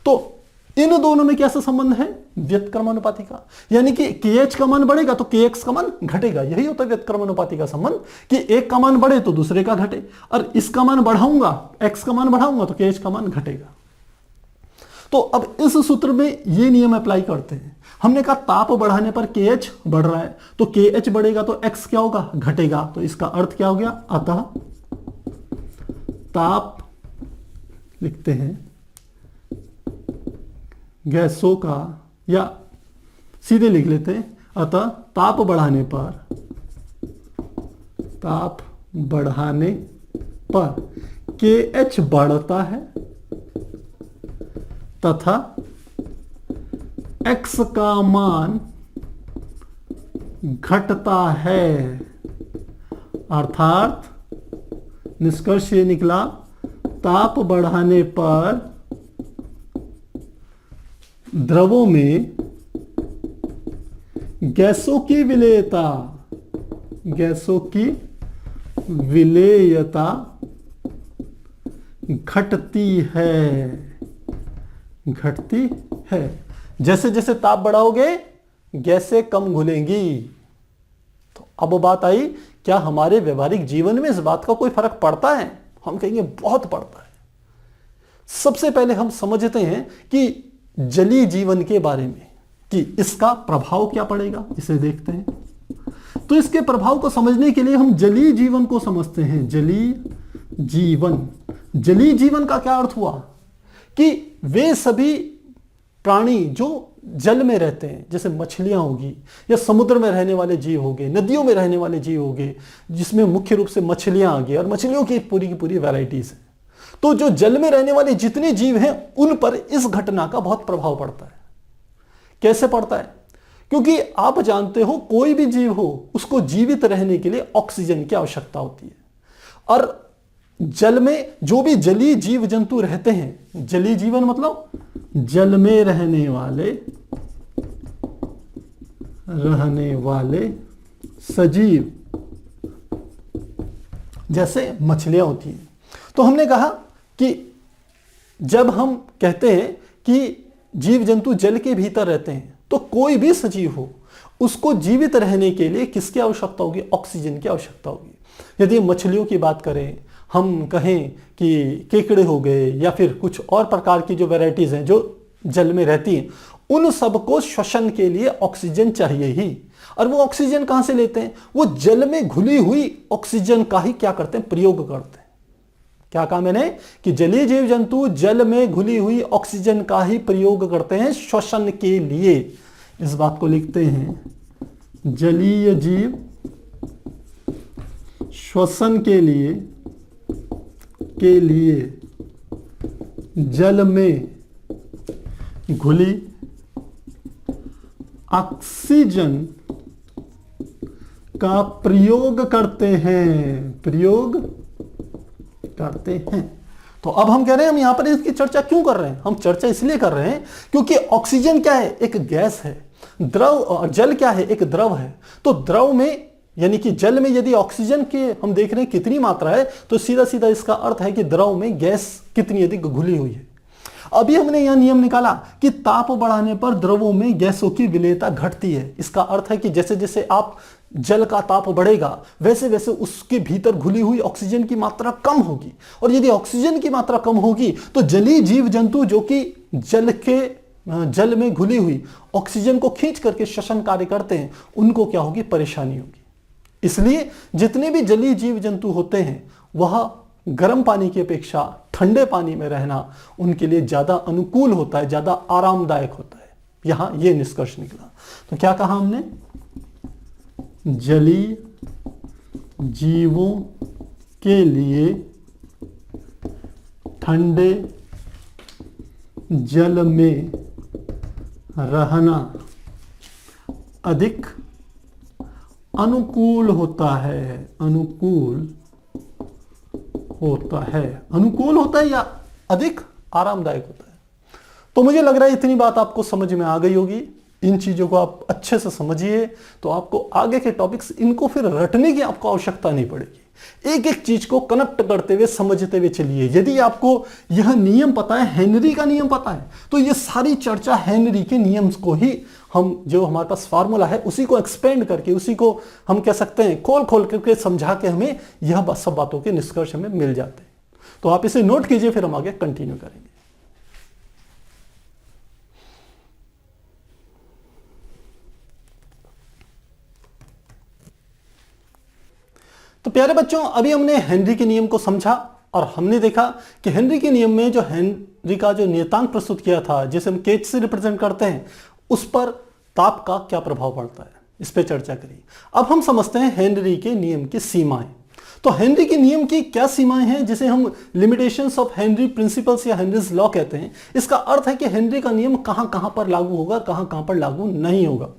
तो इन दोनों में कैसा संबंध है, व्युत्क्रमानुपाती का, यानी कि KH का मान बढ़ेगा तो KX का मान घटेगा। यही होता है व्युत्क्रमानुपाती का संबंध कि एक का मान बढ़े तो दूसरे का घटे, और इसका मान बढ़ाऊंगा, X का मान बढ़ाऊंगा तो KH का मान घटेगा। तो अब इस सूत्र में ये नियम अप्लाई करते हैं। हमने कहा ताप बढ़ाने पर KH बढ़ रहा है तो KH बढ़ेगा तो X क्या होगा, घटेगा। तो इसका अर्थ क्या हो गया, अतः ताप लिखते हैं गैसों का, या सीधे लिख लेते हैं, अतः ताप बढ़ाने पर KH बढ़ता है तथा X का मान घटता है। अर्थात निष्कर्ष ये निकला, ताप बढ़ाने पर द्रवों में गैसों की विलेयता घटती है। जैसे जैसे ताप बढ़ाओगे गैसें कम घुलेंगी। तो अब बात आई, क्या हमारे व्यवहारिक जीवन में इस बात का कोई फर्क पड़ता है? हम कहेंगे बहुत पड़ता है। सबसे पहले हम समझते हैं कि जलीय जीवन के बारे में कि इसका प्रभाव क्या पड़ेगा, इसे देखते हैं। तो इसके प्रभाव को समझने के लिए हम जलीय जीवन को समझते हैं। जलीय जीवन का क्या अर्थ हुआ कि वे सभी प्राणी जो जल में रहते हैं, जैसे मछलियां होगी या समुद्र में रहने वाले जीव होंगे, नदियों में रहने वाले जीव होंगे, जिसमें मुख्य रूप से मछलियां आ गई और मछलियों की पूरी वैरायटीज है। तो जो जल में रहने वाले जितने जीव हैं उन पर इस घटना का बहुत प्रभाव पड़ता है। कैसे पड़ता है? क्योंकि आप जानते हो कोई भी जीव हो उसको जीवित रहने के लिए ऑक्सीजन की आवश्यकता होती है, और जल में जो भी जलीय जीव जंतु रहते हैं, जलीय जीवन मतलब जल में रहने वाले सजीव, जैसे मछलियां होती हैं। तो हमने कहा कि जब हम कहते हैं कि जीव जंतु जल के भीतर रहते हैं, तो कोई भी सजीव हो उसको जीवित रहने के लिए किसकी आवश्यकता होगी? ऑक्सीजन की आवश्यकता होगी। यदि मछलियों की बात करें, हम कहें कि केकड़े हो गए या फिर कुछ और प्रकार की जो वैरायटीज हैं जो जल में रहती हैं, उन सबको श्वसन के लिए ऑक्सीजन चाहिए ही। और वो ऑक्सीजन कहां से लेते हैं? वो जल में घुली हुई ऑक्सीजन का ही क्या करते हैं? प्रयोग करते हैं। क्या कहा मैंने? कि जलीय जीव जंतु जल में घुली हुई ऑक्सीजन का ही प्रयोग करते हैं श्वसन के लिए। इस बात को लिखते हैं, जलीय जीव श्वसन के लिए जल में घुली ऑक्सीजन का प्रयोग करते हैं। तो अब हम कह रहे हैं, हम यहां पर इसकी चर्चा क्यों कर रहे हैं? हम चर्चा इसलिए कर रहे हैं क्योंकि ऑक्सीजन क्या है? एक गैस है। द्रव और जल क्या है? एक द्रव है। तो द्रव में यानी कि जल में यदि ऑक्सीजन के हम देख रहे हैं कितनी मात्रा है, तो सीधा सीधा इसका अर्थ है कि द्रव में गैस कितनी अधिक घुली हुई है। अभी हमने यह नियम निकाला कि ताप बढ़ाने पर द्रवों में गैसों की विलेयता घटती है। इसका अर्थ है कि जैसे जैसे आप जल का ताप बढ़ेगा, वैसे वैसे उसके भीतर घुली हुई ऑक्सीजन की मात्रा कम होगी। और यदि ऑक्सीजन की मात्रा कम होगी तो जलीय जीव जंतु जो कि जल में घुली हुई ऑक्सीजन को खींच करके श्वसन कार्य करते हैं, उनको क्या होगी? परेशानी होगी। इसलिए जितने भी जलीय जीव जंतु होते हैं, वह गर्म पानी की अपेक्षा ठंडे पानी में रहना उनके लिए ज्यादा अनुकूल होता है, ज्यादा आरामदायक होता है। यहां यह निष्कर्ष निकला। तो क्या कहा हमने? जलीय जीवों के लिए ठंडे जल में रहना अधिक अनुकूल होता है। अनुकूल होता है या अधिक आरामदायक होता है। तो मुझे लग रहा है इतनी बात आपको समझ में आ गई होगी। इन चीजों को आप अच्छे से समझिए तो आपको आगे के टॉपिक्स इनको फिर रटने की आपको आवश्यकता नहीं पड़ेगी। एक एक चीज को कनेक्ट करते हुए समझते हुए चलिए। यदि आपको यह नियम पता है, हेनरी का नियम पता है, तो ये सारी चर्चा हेनरी के नियम को ही हम जो हमारे पास फार्मूला है उसी को एक्सपेंड करके, उसी को हम कह सकते हैं खोल खोल करके समझा के हमें यह सब बातों के निष्कर्ष हमें मिल जाते हैं। तो आप इसे नोट कीजिए, फिर हम आगे कंटिन्यू करेंगे। तो प्यारे बच्चों, अभी हमने हेनरी के नियम को समझा और हमने देखा कि हेनरी के नियम में जो हेनरी का जो नियतांक प्रस्तुत किया था, जिसे हम केच से रिप्रेजेंट करते हैं, उस पर ताप का क्या प्रभाव पड़ता है, इस पे चर्चा करी। अब हम समझते हैं हेनरी के नियम की सीमाएं। तो हेनरी के नियम की क्या सीमाएं हैं, जिसे हम लिमिटेशंस ऑफ हेनरी प्रिंसिपल्स या हेनरीज लॉ कहते हैं। इसका अर्थ है कि हेनरी का नियम कहां कहां पर लागू होगा, कहां कहां पर लागू नहीं होगा।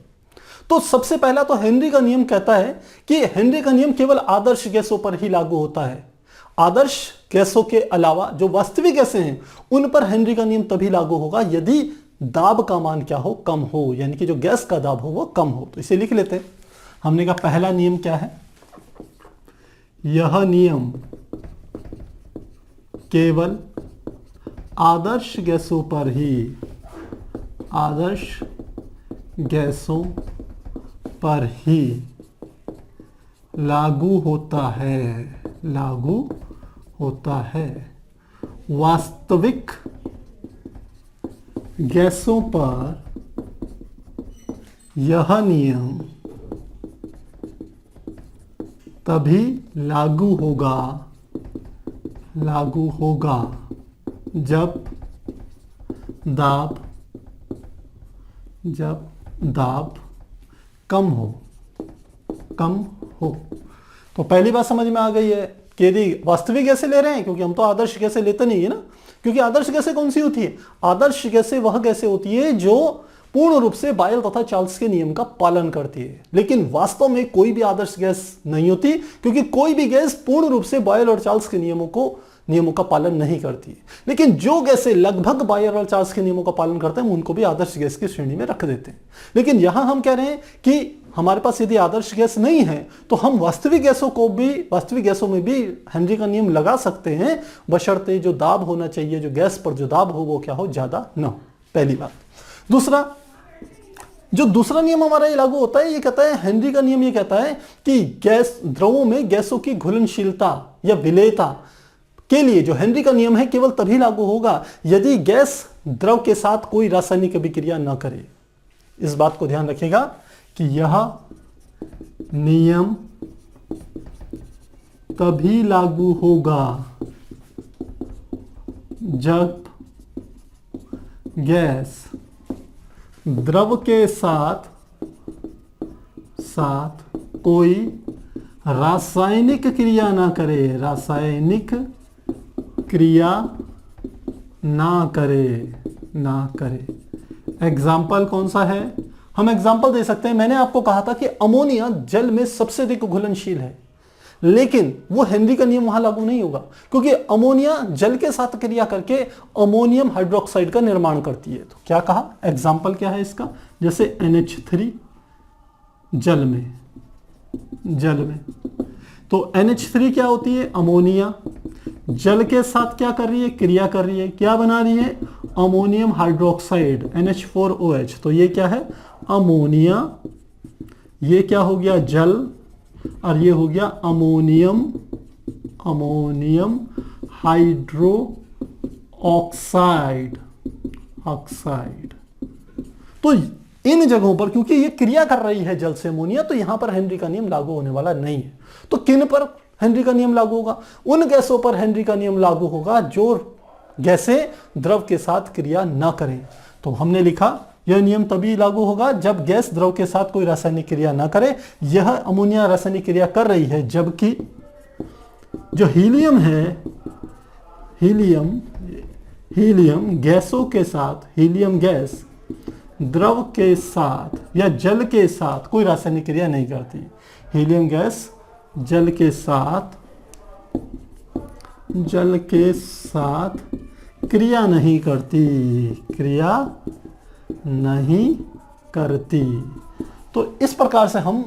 तो सबसे पहला तो हेनरी का नियम कहता है कि हेनरी का नियम केवल आदर्श गैसों पर ही लागू होता है। आदर्श गैसों के अलावा जो वास्तविक गैसें हैं उन पर हेनरी का नियम तभी लागू होगा यदि दाब का मान क्या हो? कम हो, यानी कि जो गैस का दाब हो वो कम हो। तो इसे लिख लेते हैं। हमने कहा पहला नियम क्या है? यह नियम केवल आदर्श गैसों पर ही, आदर्श गैसों पर ही लागू होता है, लागू होता है। वास्तविक गैसों पर यह नियम तभी लागू होगा जब दाब कम हो। तो पहली बात समझ में आ गई है कि यदि वास्तविक गैसें ले रहे हैं, क्योंकि हम तो आदर्श गैसें लेते नहीं है ना, क्योंकि आदर्श गैसें कौन सी होती है? आदर्श गैसें वह गैसें होती है जो पूर्ण रूप से बॉयल तथा चार्ल्स के नियम का पालन करती है, लेकिन वास्तव में कोई भी आदर्श गैस नहीं होती, क्योंकि कोई भी गैस पूर्ण रूप से बॉयल और चार्ल्स के नियमों का पालन नहीं करती है। लेकिन जो गैसें लगभग बॉयल और चार्ल्स के नियमों का पालन करते हैं, उनको भी आदर्श गैस की श्रेणी में रख देते हैं। लेकिन यहां हम कह रहे हैं कि हमारे पास यदि आदर्श गैस नहीं है तो हम वास्तविक गैसों में भी हेनरी का नियम लगा सकते हैं, बशर्ते जो दाब होना चाहिए, जो गैस पर जो दाब हो वो क्या हो, ज्यादा न हो। पहली बात। दूसरा नियम हमारा ये लागू होता है, ये कहता है, हेनरी का नियम ये कहता है कि गैस द्रवों में गैसों की घुलनशीलता या विलेयता के लिए जो हेनरी का नियम है केवल तभी लागू होगा यदि गैस द्रव के साथ कोई रासायनिक अभिक्रिया न करे। इस बात को ध्यान रखिएगा कि यह नियम तभी लागू होगा जब गैस द्रव के साथ कोई रासायनिक क्रिया ना करे। एग्जाम्पल कौन सा है? हम एग्जाम्पल दे सकते हैं। मैंने आपको कहा था कि अमोनिया जल में सबसे अधिक घुलनशील है, लेकिन वो हेनरी का नियम वहां लागू नहीं होगा, क्योंकि अमोनिया जल के साथ क्रिया करके अमोनियम हाइड्रोक्साइड का निर्माण करती है। तो क्या कहा, एग्जाम्पल क्या है इसका? जैसे NH3 जल में तो NH3 क्या होती है? अमोनिया जल के साथ क्या कर रही है? क्रिया कर रही है। क्या बना रही है? Ammonium hydroxide NH4OH। तो ये क्या है? अमोनिया। ये क्या हो गया? जल। और ये हो गया अमोनियम हाइड्रो ऑक्साइड। तो इन जगहों पर क्योंकि ये क्रिया कर रही है जल से अमोनिया, तो यहां पर हेनरी का नियम लागू होने वाला नहीं है। तो किन पर हेनरी का नियम लागू होगा? उन गैसों पर हेनरी का नियम लागू होगा जो गैसें द्रव के साथ क्रिया न करें। तो हमने लिखा यह नियम तभी लागू होगा जब गैस द्रव के साथ कोई रासायनिक क्रिया न करे। यह अमोनिया रासायनिक क्रिया कर रही है, जबकि जो हीलियम है, हीलियम गैसों के साथ, हीलियम गैस द्रव के साथ या जल के साथ कोई रासायनिक क्रिया नहीं करती। हीलियम गैस जल के साथ क्रिया नहीं करती। तो इस प्रकार से हम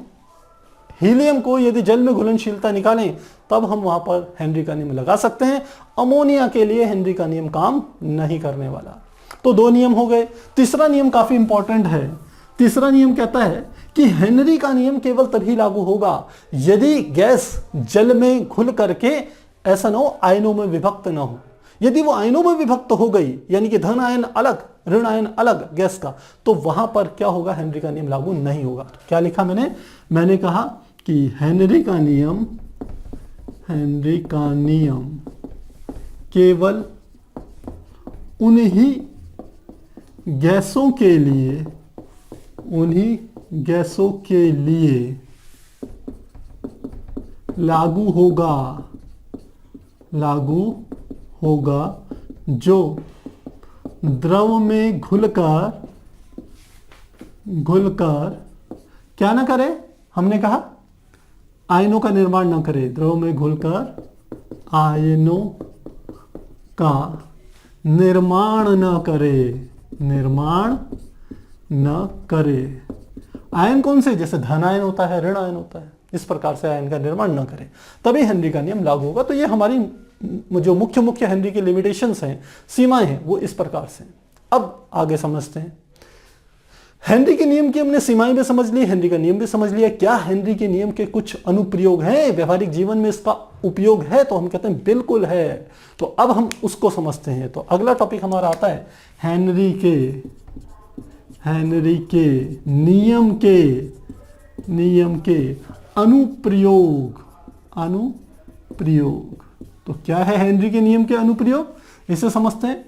हीलियम को यदि जल में घुलनशीलता निकालें तब हम वहां पर हेनरी का नियम लगा सकते हैं। अमोनिया के लिए हेनरी का नियम काम नहीं करने वाला। तो 2 नियम हो गए। तीसरा नियम काफी इंपॉर्टेंट है। तीसरा नियम कहता है कि हेनरी का नियम केवल तभी लागू होगा यदि गैस जल में घुल करके ऐसा न हो आयनों में विभक्त न हो। यदि वो आयनों में विभक्त हो गई, यानी कि धन आयन अलग ऋण आयन अलग गैस का, तो वहां पर क्या होगा? हेनरी का नियम लागू नहीं होगा। तो क्या लिखा मैंने कहा कि हेनरी का नियम केवल उन्हीं गैसों के लिए लागू होगा जो द्रव में घुलकर क्या ना करे? हमने कहा आयनों का निर्माण न करे। द्रव में घुलकर आयनों का निर्माण न करे। आयन कौन से? जैसे धन आयन होता है, ऋण आयन होता है, इस प्रकार से आयन का निर्माण न करे, तभी हेनरी का नियम लागू होगा। तो ये हमारी जो मुख्य हेनरी की लिमिटेशंस हैं, सीमाएं हैं, वो इस प्रकार से। अब आगे समझते हैं। हेनरी के नियम की हमने सीमाएं भी समझ ली, हेनरी का नियम भी समझ लिया। क्या हेनरी के नियम के कुछ अनुप्रयोग हैं, व्यवहारिक जीवन में इसका उपयोग है? तो हम कहते हैं बिल्कुल है। तो अब हम उसको समझते हैं। तो अगला टॉपिक हमारा आता है हेनरी के नियम के अनुप्रयोग। तो क्या है हेनरी के नियम के अनुप्रयोग? इसे समझते हैं।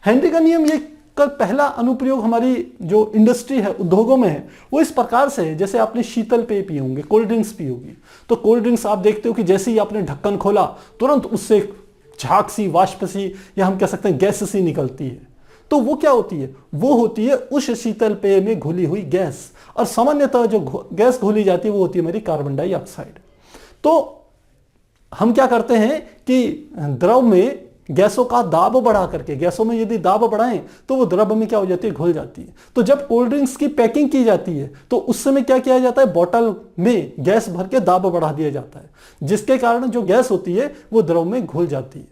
हेनरी का नियम ये का पहला अनुप्रयोग हमारी जो इंडस्ट्री है, उद्योगों में है, वो इस प्रकार से है। जैसे आपने शीतल पेय पिए होंगे, कोल्ड ड्रिंक्स पी होगी, तो कोल्ड ड्रिंक्स आप देखते हो कि जैसे ही आपने ढक्कन खोला तुरंत उससे झाग सी, वाष्प सी, या हम कह सकते हैं गैस सी निकलती है। तो वो क्या होती है, वो होती है उष्ण शीतल पेय में घुली हुई गैस। और सामान्यतः जो गैस घुली जाती है वो होती है मेरी कार्बन डाइऑक्साइड। तो हम क्या करते हैं कि द्रव में गैसों का दाब बढ़ा करके, गैसों में यदि दाब बढ़ाएं तो वो द्रव में क्या हो जाती है, घुल जाती है। तो जब कोल्ड ड्रिंक्स की पैकिंग की जाती है तो उस समय क्या किया जाता है, बोतल में गैस भर के दाब बढ़ा दिया जाता है, जिसके कारण जो गैस होती है वो द्रव में घुल जाती है।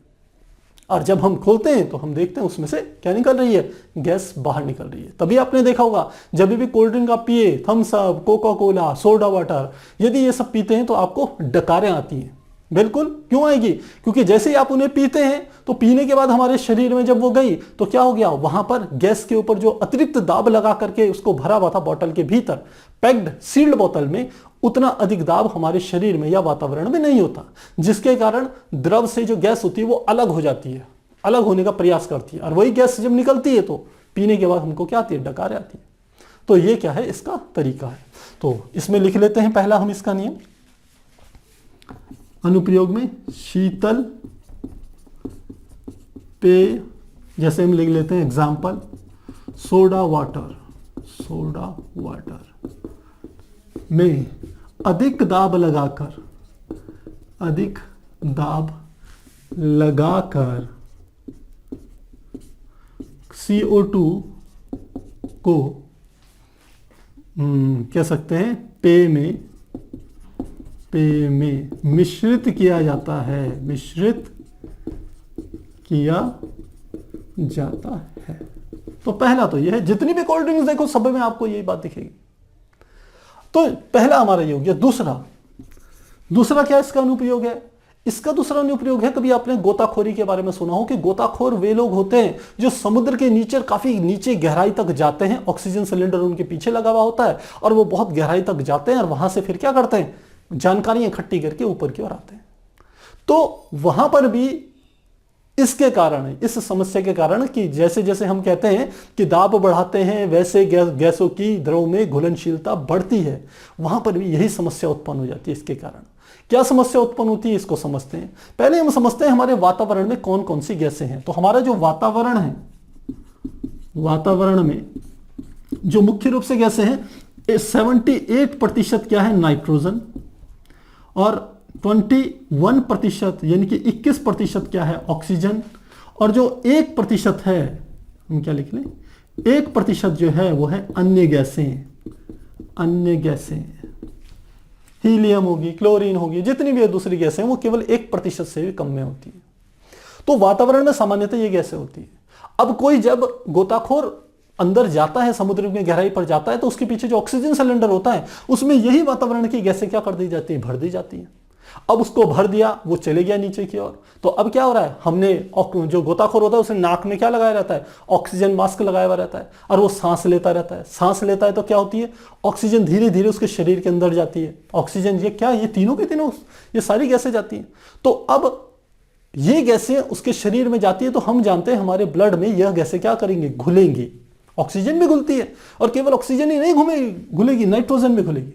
और जब हम खोलते हैं तो हम देखते हैं उसमें से क्या निकल रही है, गैस बाहर निकल रही है। तभी आपने देखा होगा जब भी कोल्ड ड्रिंक आप पिए, Thums Up, Coca Cola, soda water, यदि ये सब पीते हैं तो आपको डकारें आती हैं। बिल्कुल, क्यों आएगी, क्योंकि जैसे ही आप उन्हें पीते हैं तो पीने के बाद हमारे शरीर में जब वो गई तो क्या हो गया, वहां पर गैस के ऊपर जो अतिरिक्त दाब लगा करके उसको भरा हुआ था बोतल के भीतर, पैक्ड सील्ड बोतल में, उतना अधिक दाब हमारे शरीर में या वातावरण में नहीं होता, जिसके कारण द्रव से जो गैस होती है वो अलग हो जाती है, अलग होने का प्रयास करती है। और वही गैस जब निकलती है तो पीने के बाद हमको क्या आती है, डकार आती है। तो ये क्या है, इसका तरीका है। तो इसमें लिख लेते हैं पहला हम इसका नियम, अनुप्रयोग में शीतल पेय, जैसे हम लिख लेते हैं example soda water, soda water में अधिक दाब लगाकर, अधिक दाब लगाकर CO2 को कह सकते हैं पेय में मिश्रित किया जाता है, मिश्रित किया जाता है। तो पहला तो यह है, जितनी भी कोल्ड ड्रिंक्स देखो सब में आपको यही बात दिखेगी। तो पहला हमारा ये हो गया। दूसरा क्या इसका अनुप्रयोग है, इसका दूसरा अनुप्रयोग है, कभी आपने गोताखोरी के बारे में सुना हो कि गोताखोर वे लोग होते हैं जो समुद्र के नीचे, काफी नीचे गहराई तक जाते हैं, ऑक्सीजन सिलेंडर उनके पीछे लगा हुआ होता है और वो बहुत गहराई तक जाते हैं और वहां से फिर क्या करते हैं, जानकारी इकट्ठी करके ऊपर की ओर आते हैं। तो वहां पर भी इसके कारण, इस समस्या के कारण कि जैसे जैसे हम कहते हैं कि दाब बढ़ाते हैं वैसे गैसों की द्रव में घुलनशीलता बढ़ती है, वहां पर भी यही समस्या उत्पन्न हो जाती है। इसके कारण क्या समस्या उत्पन्न होती है, इसको समझते हैं। पहले हम समझते हैं हमारे वातावरण में कौन कौन सी गैसें हैं। तो हमारा जो वातावरण है, वातावरण में जो मुख्य रूप से गैसें हैं, 78% क्या है, नाइट्रोजन, और 21% यानी कि 21% क्या है, ऑक्सीजन, और जो 1% है, हम क्या लिख लें, 1% जो है वो है अन्य गैसें, अन्य गैसें, हीलियम होगी, क्लोरीन होगी, जितनी भी दूसरी गैसें हैं वो केवल 1% से भी कम में होती है। तो वातावरण में सामान्यतः ये गैसें होती है। अब कोई जब गोताखोर अंदर जाता है, समुद्र में गहराई पर जाता है, तो उसके पीछे जो ऑक्सीजन सिलेंडर होता है उसमें यही वातावरण की गैसें क्या कर दी जाती है, भर दी जाती है। अब उसको भर दिया, वो चले गया नीचे की ओर। तो अब क्या हो रहा है, हमने जो गोताखोर होता है उसे नाक में क्या लगाया रहता है, ऑक्सीजन मास्क लगाया हुआ रहता है, और वो सांस लेता रहता है। सांस लेता है तो क्या होती है, ऑक्सीजन धीरे धीरे उसके शरीर के अंदर जाती है। ऑक्सीजन ये क्या, ये तीनों के तीनों, ये सारी गैसें जाती हैं। तो अब ये गैसें उसके शरीर में जाती है, तो हम जानते हैं हमारे ब्लड में यह गैसें क्या करेंगी, घुलेंगी। ऑक्सीजन भी घुलती है, और केवल ऑक्सीजन ही नहीं घुलेगी, नाइट्रोजन भी घुलेगी।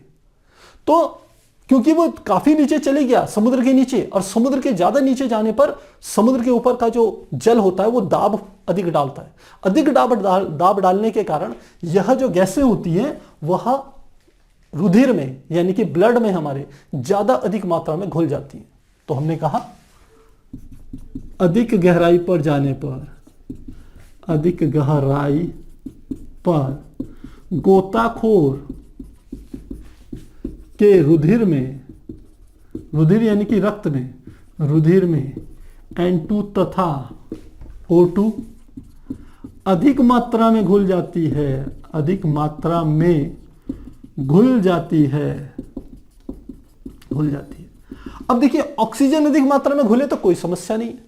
तो क्योंकि वो काफी नीचे चले गया, समुद्र के नीचे, और समुद्र के ज्यादा नीचे जाने पर समुद्र के ऊपर का जो जल होता है वो दाब अधिक डालता है। अधिक दाब डालने के कारण यह जो गैसें होती हैं वह रुधिर में यानी कि ब्लड में हमारे ज्यादा अधिक मात्रा में घुल जाती हैं। तो हमने कहा अधिक गहराई पर जाने पर, अधिक गहराई पर गोताखोर के रुधिर में, रुधिर यानी कि रक्त में, रुधिर में N2 तथा O2 अधिक मात्रा में घुल जाती है, अधिक मात्रा में घुल जाती है, घुल जाती है। अब देखिए, ऑक्सीजन अधिक मात्रा में घुले तो कोई समस्या नहीं है।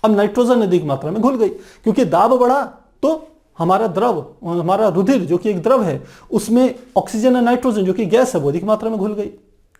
अब नाइट्रोजन अधिक मात्रा में घुल गई, क्योंकि दाब बढ़ा तो हमारा द्रव, हमारा रुधिर जो कि एक द्रव है, उसमें ऑक्सीजन और नाइट्रोजन जो कि गैस है वो अधिक मात्रा में घुल गई,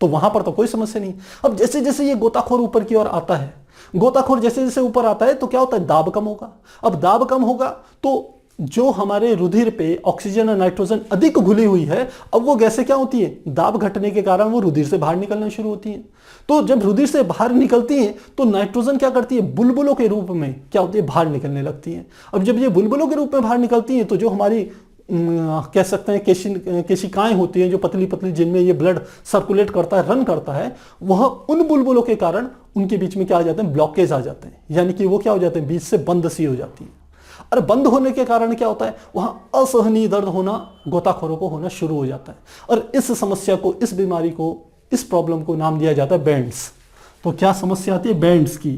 तो वहां पर तो कोई समस्या नहीं। अब जैसे जैसे ये गोताखोर ऊपर की ओर आता है, गोताखोर जैसे जैसे ऊपर आता है तो क्या होता है, दाब कम होगा। अब दाब कम होगा तो जो हमारे रुधिर पे ऑक्सीजन और नाइट्रोजन अधिक घुली हुई है, अब वो गैसें क्या होती है, दाब घटने के कारण वो रुधिर से बाहर निकलना शुरू होती हैं। तो जब रुधिर से बाहर निकलती हैं तो नाइट्रोजन क्या करती है, बुलबुलों के रूप में क्या होती है, बाहर निकलने लगती है। अब जब ये बुलबुलों के रूप में बाहर निकलती हैं तो जो हमारी कह सकते हैं केशिकाएं होती हैं, जो पतली पतली, जिनमें ये ब्लड सर्कुलेट करता है, रन करता है, वह उन बुलबुलों के कारण उनके बीच में क्या आ जाते हैं, ब्लॉकेज आ जाते हैं, यानी कि वो क्या हो जाते हैं, बीच से बंद सी हो जाती है। और बंद होने के कारण क्या होता है, वहां असहनीय दर्द होना गोताखोरों को होना शुरू हो जाता है। और इस समस्या को, इस बीमारी को, इस प्रॉब्लम को नाम दिया जाता है बैंड्स। तो क्या समस्या आती है, बैंड्स की,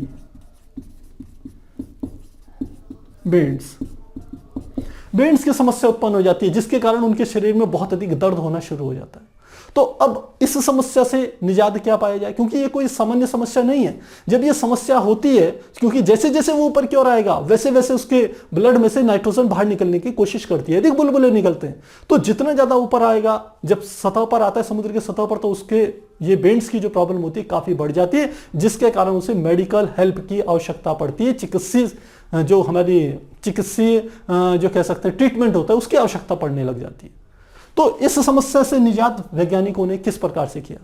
बैंड्स की समस्या उत्पन्न हो जाती है, जिसके कारण उनके शरीर में बहुत अधिक दर्द होना शुरू हो जाता है। तो अब इस समस्या से निजात क्या पाया जाए, क्योंकि ये कोई सामान्य समस्या नहीं है। जब ये समस्या होती है, क्योंकि जैसे जैसे वो ऊपर की ओर आएगा वैसे वैसे उसके ब्लड में से नाइट्रोजन बाहर निकलने की कोशिश करती है, अधिक बुलबुले निकलते हैं। तो जितना ज्यादा ऊपर आएगा, जब सतह पर आता है, समुद्र की सतह पर, तो उसके ये बेंड्स की जो प्रॉब्लम होती है काफी बढ़ जाती है, जिसके कारण उसे मेडिकल हेल्प की आवश्यकता पड़ती है। चिकित्सीय जो हमारी चिकित्सीय जो कह सकते हैं ट्रीटमेंट होता है, उसकी आवश्यकता पड़ने लग जाती है। तो इस समस्या से निजात वैज्ञानिकों ने किस प्रकार से किया,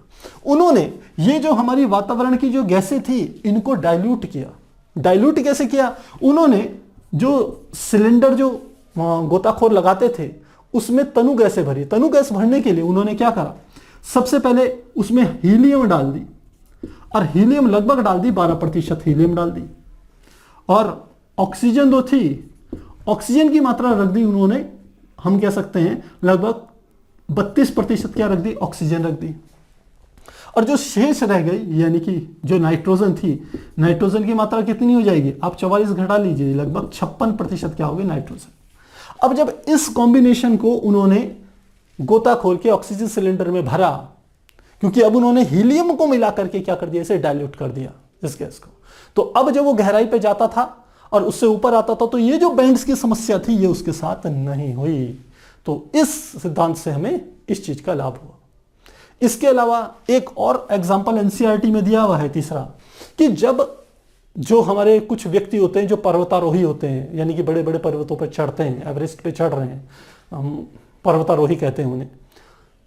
उन्होंने ये जो हमारी वातावरण की जो गैसें थी इनको डाइल्यूट किया। डाइल्यूट कैसे किया, उन्होंने जो सिलेंडर जो गोताखोर लगाते थे उसमें तनु गैसें भरी। तनु गैस भरने के लिए उन्होंने क्या करा, सबसे पहले उसमें हीलियम डाल दी, और हीलियम लगभग डाल दी, 12% हीलियम डाल दी, और ऑक्सीजन जो थी, ऑक्सीजन की मात्रा रख दी उन्होंने, हम कह सकते हैं लगभग 32% क्या रख दी, ऑक्सीजन रख दी। और जो शेष रह गई, यानी कि जो नाइट्रोजन थी, नाइट्रोजन की मात्रा कितनी हो जाएगी, आप 44 घटा लीजिए, लगभग 56% क्या होगी, नाइट्रोजन। अब जब इस कॉम्बिनेशन को उन्होंने गोताखोर के ऑक्सीजन सिलेंडर में भरा, क्योंकि अब उन्होंने हीलियम को मिला करके क्या कर दिया, इसे डाइल्यूट कर दिया इस गैस को। तो अब जब वो गहराई पे जाता था और उससे ऊपर आता था, तो ये जो बैंड्स की समस्या थी ये उसके साथ नहीं हुई। तो इस सिद्धांत से हमें इस चीज का लाभ हुआ। इसके अलावा एक और एग्जांपल एनसीईआरटी में दिया हुआ है, तीसरा, कि जब जो हमारे कुछ व्यक्ति होते हैं जो पर्वतारोही होते हैं, यानी कि बड़े बड़े पर्वतों पर चढ़ते हैं, एवरेस्ट पे चढ़ रहे हैं, हम पर्वतारोही कहते हैं उन्हें,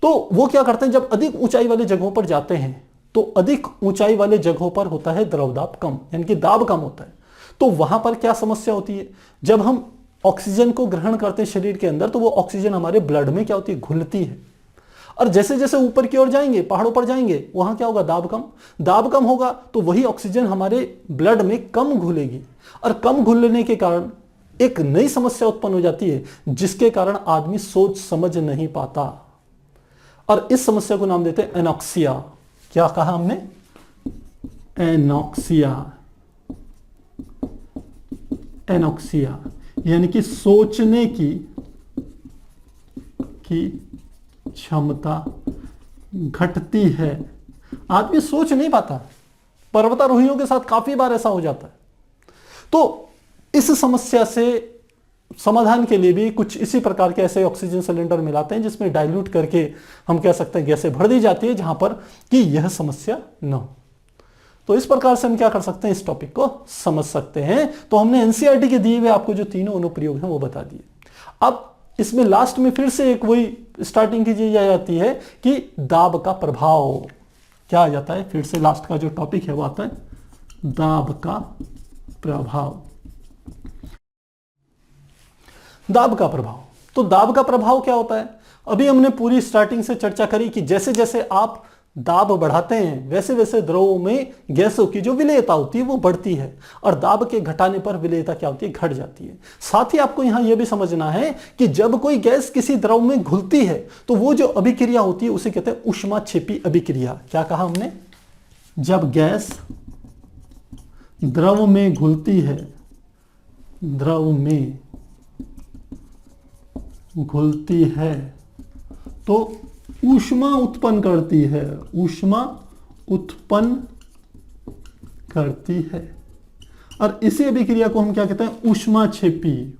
तो वो क्या करते हैं, जब अधिक ऊंचाई वाले जगहों पर जाते हैं तो अधिक ऊंचाई वाले जगहों पर होता है द्रव दाब कम, यानी कि दाब कम होता है। तो वहां पर क्या समस्या होती है, जब हम ऑक्सीजन को ग्रहण करते हैं शरीर के अंदर, तो वो ऑक्सीजन हमारे ब्लड में क्या होती है, घुलती है। और जैसे जैसे ऊपर की ओर जाएंगे, पहाड़ों पर जाएंगे, वहां क्या होगा, दाब कम होगा, तो वही ऑक्सीजन हमारे ब्लड में कम घुलेगी, और कम घुलने के कारण एक नई समस्या उत्पन्न हो जाती है, जिसके कारण आदमी सोच समझ नहीं पाता, और इस समस्या को नाम देते हैं एनॉक्सिया। क्या कहा हमने, एनॉक्सिया। एनॉक्सिया यानी कि सोचने की क्षमता घटती है, आदमी सोच नहीं पाता। पर्वतारोहियों के साथ काफी बार ऐसा हो जाता है। तो इस समस्या से समाधान के लिए भी कुछ इसी प्रकार के ऐसे ऑक्सीजन सिलेंडर मिलाते हैं, जिसमें डाइल्यूट करके हम कह सकते हैं गैसें भर दी जाती है, जहां पर कि यह समस्या न हो। तो इस प्रकार से हम क्या कर सकते हैं, इस टॉपिक को समझ सकते हैं। तो हमने एनसीईआरटी के दिए हुए आपको जो तीनों अनुप्रयोग हैं वो बता दिए। अब इसमें लास्ट में फिर से एक वही स्टार्टिंग की चीज आ जाती है कि दाब का प्रभाव क्या आ जाता है, फिर से लास्ट का जो टॉपिक है वो आता है दाब का प्रभाव। दाब का प्रभाव, तो दाब का प्रभाव क्या होता है, अभी हमने पूरी स्टार्टिंग से चर्चा करी कि जैसे जैसे आप दाब बढ़ाते हैं वैसे वैसे द्रवों में गैसों की जो विलेयता होती है वो बढ़ती है, और दाब के घटाने पर विलेयता क्या होती है, घट जाती है। साथ ही आपको यहां यह भी समझना है कि जब कोई गैस किसी द्रव में घुलती है तो वो जो अभिक्रिया होती है उसे कहते हैं ऊष्माक्षेपी अभिक्रिया। क्या कहा हमने, जब गैस द्रव में घुलती है, द्रव में घुलती है तो ऊष्मा उत्पन्न करती है, ऊष्मा उत्पन्न करती है, और इसी अभिक्रिया को हम क्या कहते हैं, ऊष्माक्षेपी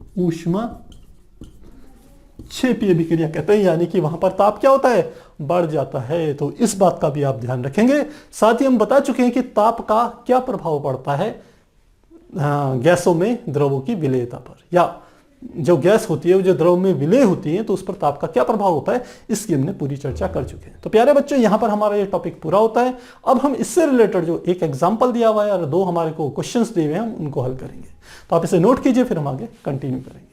अभिक्रिया कहते हैं। यानी कि वहां पर ताप क्या होता है, बढ़ जाता है। तो इस बात का भी आप ध्यान रखेंगे। साथ ही हम बता चुके हैं कि ताप का क्या प्रभाव पड़ता है गैसों में द्रवों की विलेयता पर, या जो गैस होती है, वो जो द्रव में विलय होती है, तो उस पर ताप का क्या प्रभाव होता है, इसकी हमने पूरी चर्चा कर चुके हैं। तो प्यारे बच्चों, यहां पर हमारा ये टॉपिक पूरा होता है। अब हम इससे रिलेटेड जो एक एग्जाम्पल दिया हुआ है और 2 हमारे को क्वेश्चंस दिए हुए हैं, हम उनको हल करेंगे। तो आप इसे नोट कीजिए, फिर हम आगे कंटिन्यू करेंगे।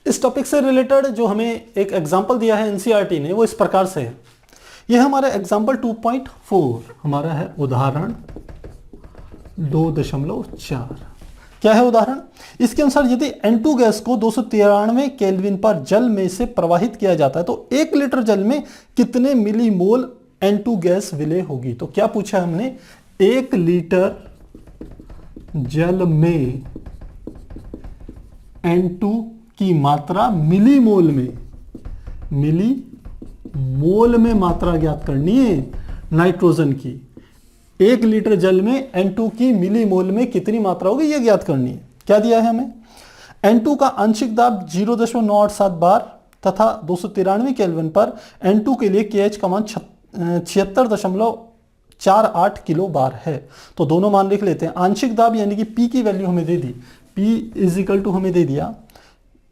इस टॉपिक से रिलेटेड जो हमें एक एग्जाम्पल दिया है एनसीईआरटी ने, वो इस प्रकार से है। यह हमारा एग्जाम्पल 2.4 हमारा है उदाहरण 2.4। क्या है उदाहरण? इसके अनुसार यदि N2 गैस को 293 केल्विन पर जल में से प्रवाहित किया जाता है, तो 1 लीटर जल में कितने मिलीमोल N2 गैस विलय होगी। तो क्या पूछा है हमने, 1 लीटर जल में N2 की मात्रा मिलीमोल में मात्रा ज्ञात करनी है नाइट्रोजन की। 1 लीटर जल में N2 की मिलीमोल में कितनी मात्रा होगी, यह ज्ञात करनी है। क्या दिया है हमें, N2 का आंशिक दाब 0.987 बार तथा 293 केल्विन पर N2 के लिए KH का मान 76.48 किलो बार है। तो दोनों मान लिख लेते हैं। आंशिक दाब यानी कि P की वैल्यू हमें दे दी, P = हमें दे दिया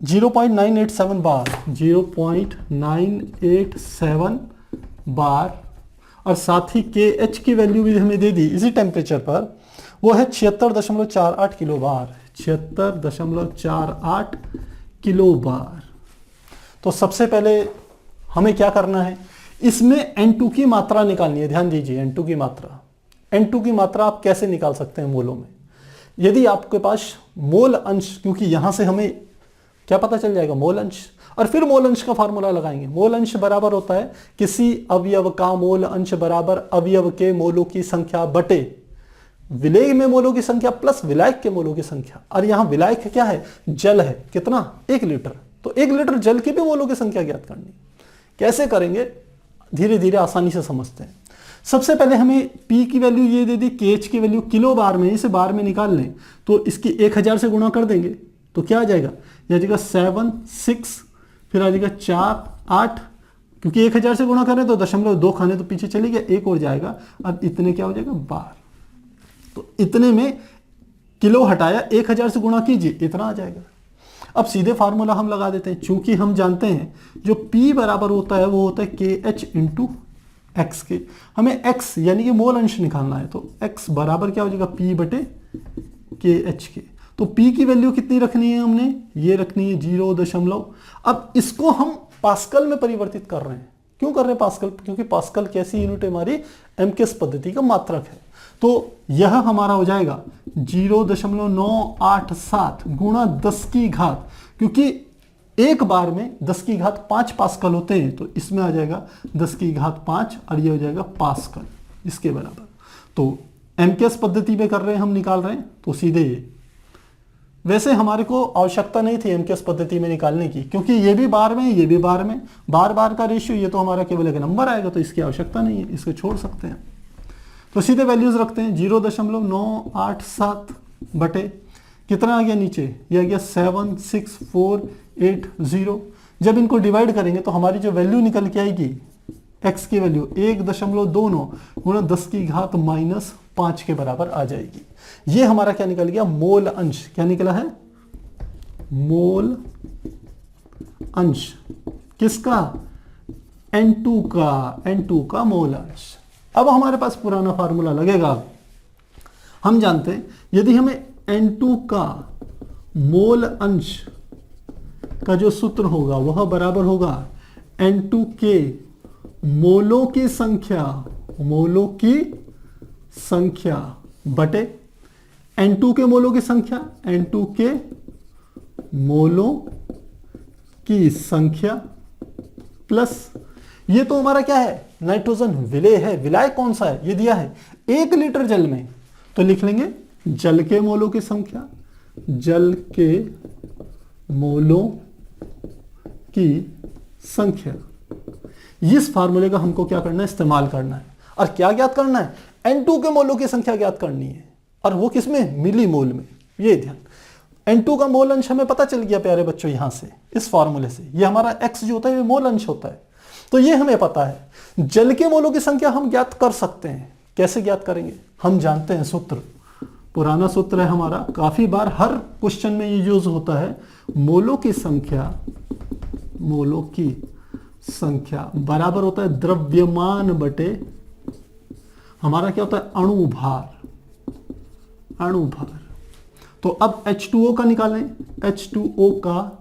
0.987 बार, 0.987 बार, और साथ ही KH की वैल्यू भी हमें दे दी इसी टेम्परेचर पर, वो है 76.48 किलो बार, 76.48 किलो बार। तो सबसे पहले हमें क्या करना है, इसमें N2 की मात्रा निकालनी है। ध्यान दीजिए, N2 की मात्रा आप कैसे निकाल सकते हैं मोलों में। यदि आपके पास मोल अंश, क्योंकि यहां से हमें क्या पता चल जाएगा, मोल अंश, और फिर मोल अंश का फार्मूला लगाएंगे। मोल अंश बराबर होता है किसी अवयव का मोल अंश बराबर अवयव के मोलों की संख्या बटे विलेय में मोलों की संख्या प्लस विलायक के मोलों की संख्या। और यहां विलायक क्या है, जल है, कितना, 1 लीटर। तो 1 लीटर जल की भी मोलों की संख्या ज्ञात करनी। कैसे करेंगे, धीरे धीरे आसानी से समझते हैं। सबसे पहले हमें P की वैल्यू ये दे दी, KH की वैल्यू किलो बार में, इसे बार में निकाल लें तो इसकी 1000 से गुणा कर देंगे तो क्या आ जाएगा, यह आ जाएगा 7 6, फिर आ जाएगा 4 8, क्योंकि 1000 से गुणा करें तो 0.2 खाने तो पीछे चले गया, 1 और जाएगा। अब इतने क्या हो जाएगा, बार। तो इतने में किलो हटाया, 1000 से गुणा कीजिए, इतना आ जाएगा। अब सीधे फार्मूला हम लगा देते हैं, चूंकि हम जानते हैं जो P बराबर होता है वो होता है KH × X के। हमें X यानी कि मोल अंश निकालना है, तो X बराबर क्या हो जाएगा, P बटे KH के। तो P की वैल्यू कितनी रखनी है हमने, ये रखनी है 0. अब इसको हम पास्कल में परिवर्तित कर रहे हैं। क्यों कर रहे हैं पास्कल, क्योंकि पास्कल कैसी यूनिट है, हमारी एमकेएस पद्धति का मात्रक है। तो यह हमारा हो जाएगा 0.987 गुणा 10 की घात, क्योंकि एक बार में 10 की घात 5 पास्कल होते हैं, तो इसमें आ जाएगा 10 की घात 5 और ये हो जाएगा पास्कल, इसके बराबर। तो एमकेएस पद्धति में कर रहे हैं हम, निकाल रहे हैं, तो सीधे ये। वैसे हमारे को आवश्यकता नहीं थी एमकेएस पद्धति में निकालने की, क्योंकि ये भी बार में, ये भी बार में, बार बार का रेशियो, ये तो हमारा केवल एक नंबर आएगा, तो इसकी आवश्यकता नहीं है, इसको छोड़ सकते हैं। तो सीधे वैल्यूज रखते हैं, 0.987 बटे कितना आ गया नीचे, ये आ गया 76480। जब इनको डिवाइड करेंगे तो हमारी जो वैल्यू निकल के आएगी, x की वैल्यू 1.29 गुणा 10 की घात -5 के बराबर आ जाएगी। ये हमारा क्या निकल गया, मोल अंश। क्या निकला है, मोल अंश किसका, N2 का मोल अंश। अब हमारे पास पुराना फार्मूला लगेगा। हम जानते हैं यदि हमें N2 का मोल अंश का जो सूत्र होगा वह बराबर होगा N2 के मोलों की संख्या बटे N2 के मोलों की संख्या, N2 के मोलों की संख्या प्लस, ये तो हमारा क्या है, नाइट्रोजन विलेय है। विलाय कौन सा है, ये दिया है 1 लीटर जल में, तो लिख लेंगे जल के मोलों की संख्या, जल के मोलों की संख्या। इस फार्मूले का हमको क्या करना है, इस्तेमाल करना है। और क्या ज्ञात करना है, N2 के मोलों की संख्या ज्ञात करनी है, और वो किसमें, मिलीमोल में। ये ध्यान, N2 का मोल अंश हमें पता चल गया प्यारे बच्चों, यहां से इस फार्मूले से। ये हमारा X जो होता है ये मोल अंश होता है, तो ये हमें पता है। जल के मोलों की संख्या हम ज्ञात कर सकते हैं कैसे ज्ञात करेंगे? हम जानते हैं सूत्र, पुराना सूत्र है हमारा, काफी बार हर क्वेश्चन में ये यूज होता है। मोलों की संख्या बराबर होता है द्रव्यमान बटे हमारा क्या होता है, अणुभार। तो अब H2O का निकालें, H2O का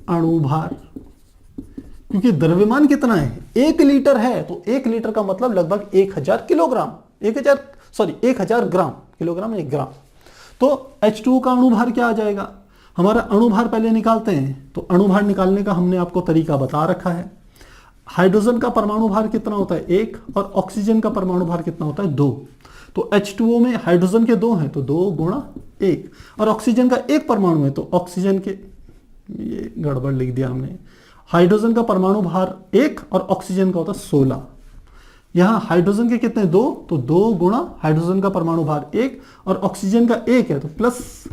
अणुभार, क्योंकि द्रव्यमान कितना है, 1 लीटर है, तो 1 लीटर का मतलब लगभग 1000 किलोग्राम, 1000 ग्राम, किलोग्राम नहीं ग्राम। तो H2O का अणुभार क्या आ जाएगा, हमारा अणुभार पहले निकालते हैं। तो अणुभार निकालने का हमने आपको तरीका बता रखा है। हाइड्रोजन का परमाणु भार कितना होता है, 1, और ऑक्सीजन का परमाणु भार कितना होता है, 2। तो H2O में हाइड्रोजन के 2 हैं, तो 2 गुणा 1, और ऑक्सीजन का 1 परमाणु है, तो ऑक्सीजन के, ये गड़बड़ लिख दिया हमने, हाइड्रोजन का परमाणु भार 1 और ऑक्सीजन का होता है 16। यहां हाइड्रोजन के कितने, 2, तो 2 गुणा हाइड्रोजन का परमाणु भार 1 और ऑक्सीजन का 1 है, तो प्लस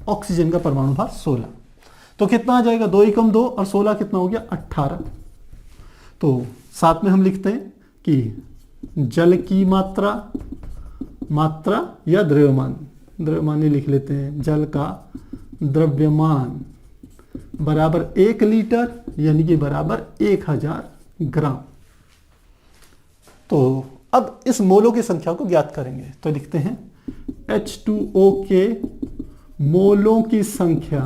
ऑक्सीजन का परमाणु भार 16। तो कितना आ जाएगा, 2 एकम 2 और 16 कितना हो गया, 18। तो साथ में हम लिखते हैं कि जल की मात्रा या द्रव्यमान ही लिख लेते हैं, जल का द्रव्यमान बराबर 1 लीटर यानी कि बराबर 1000 ग्राम। तो अब इस मोलों की संख्या को ज्ञात करेंगे। तो लिखते हैं H2O के मोलों की संख्या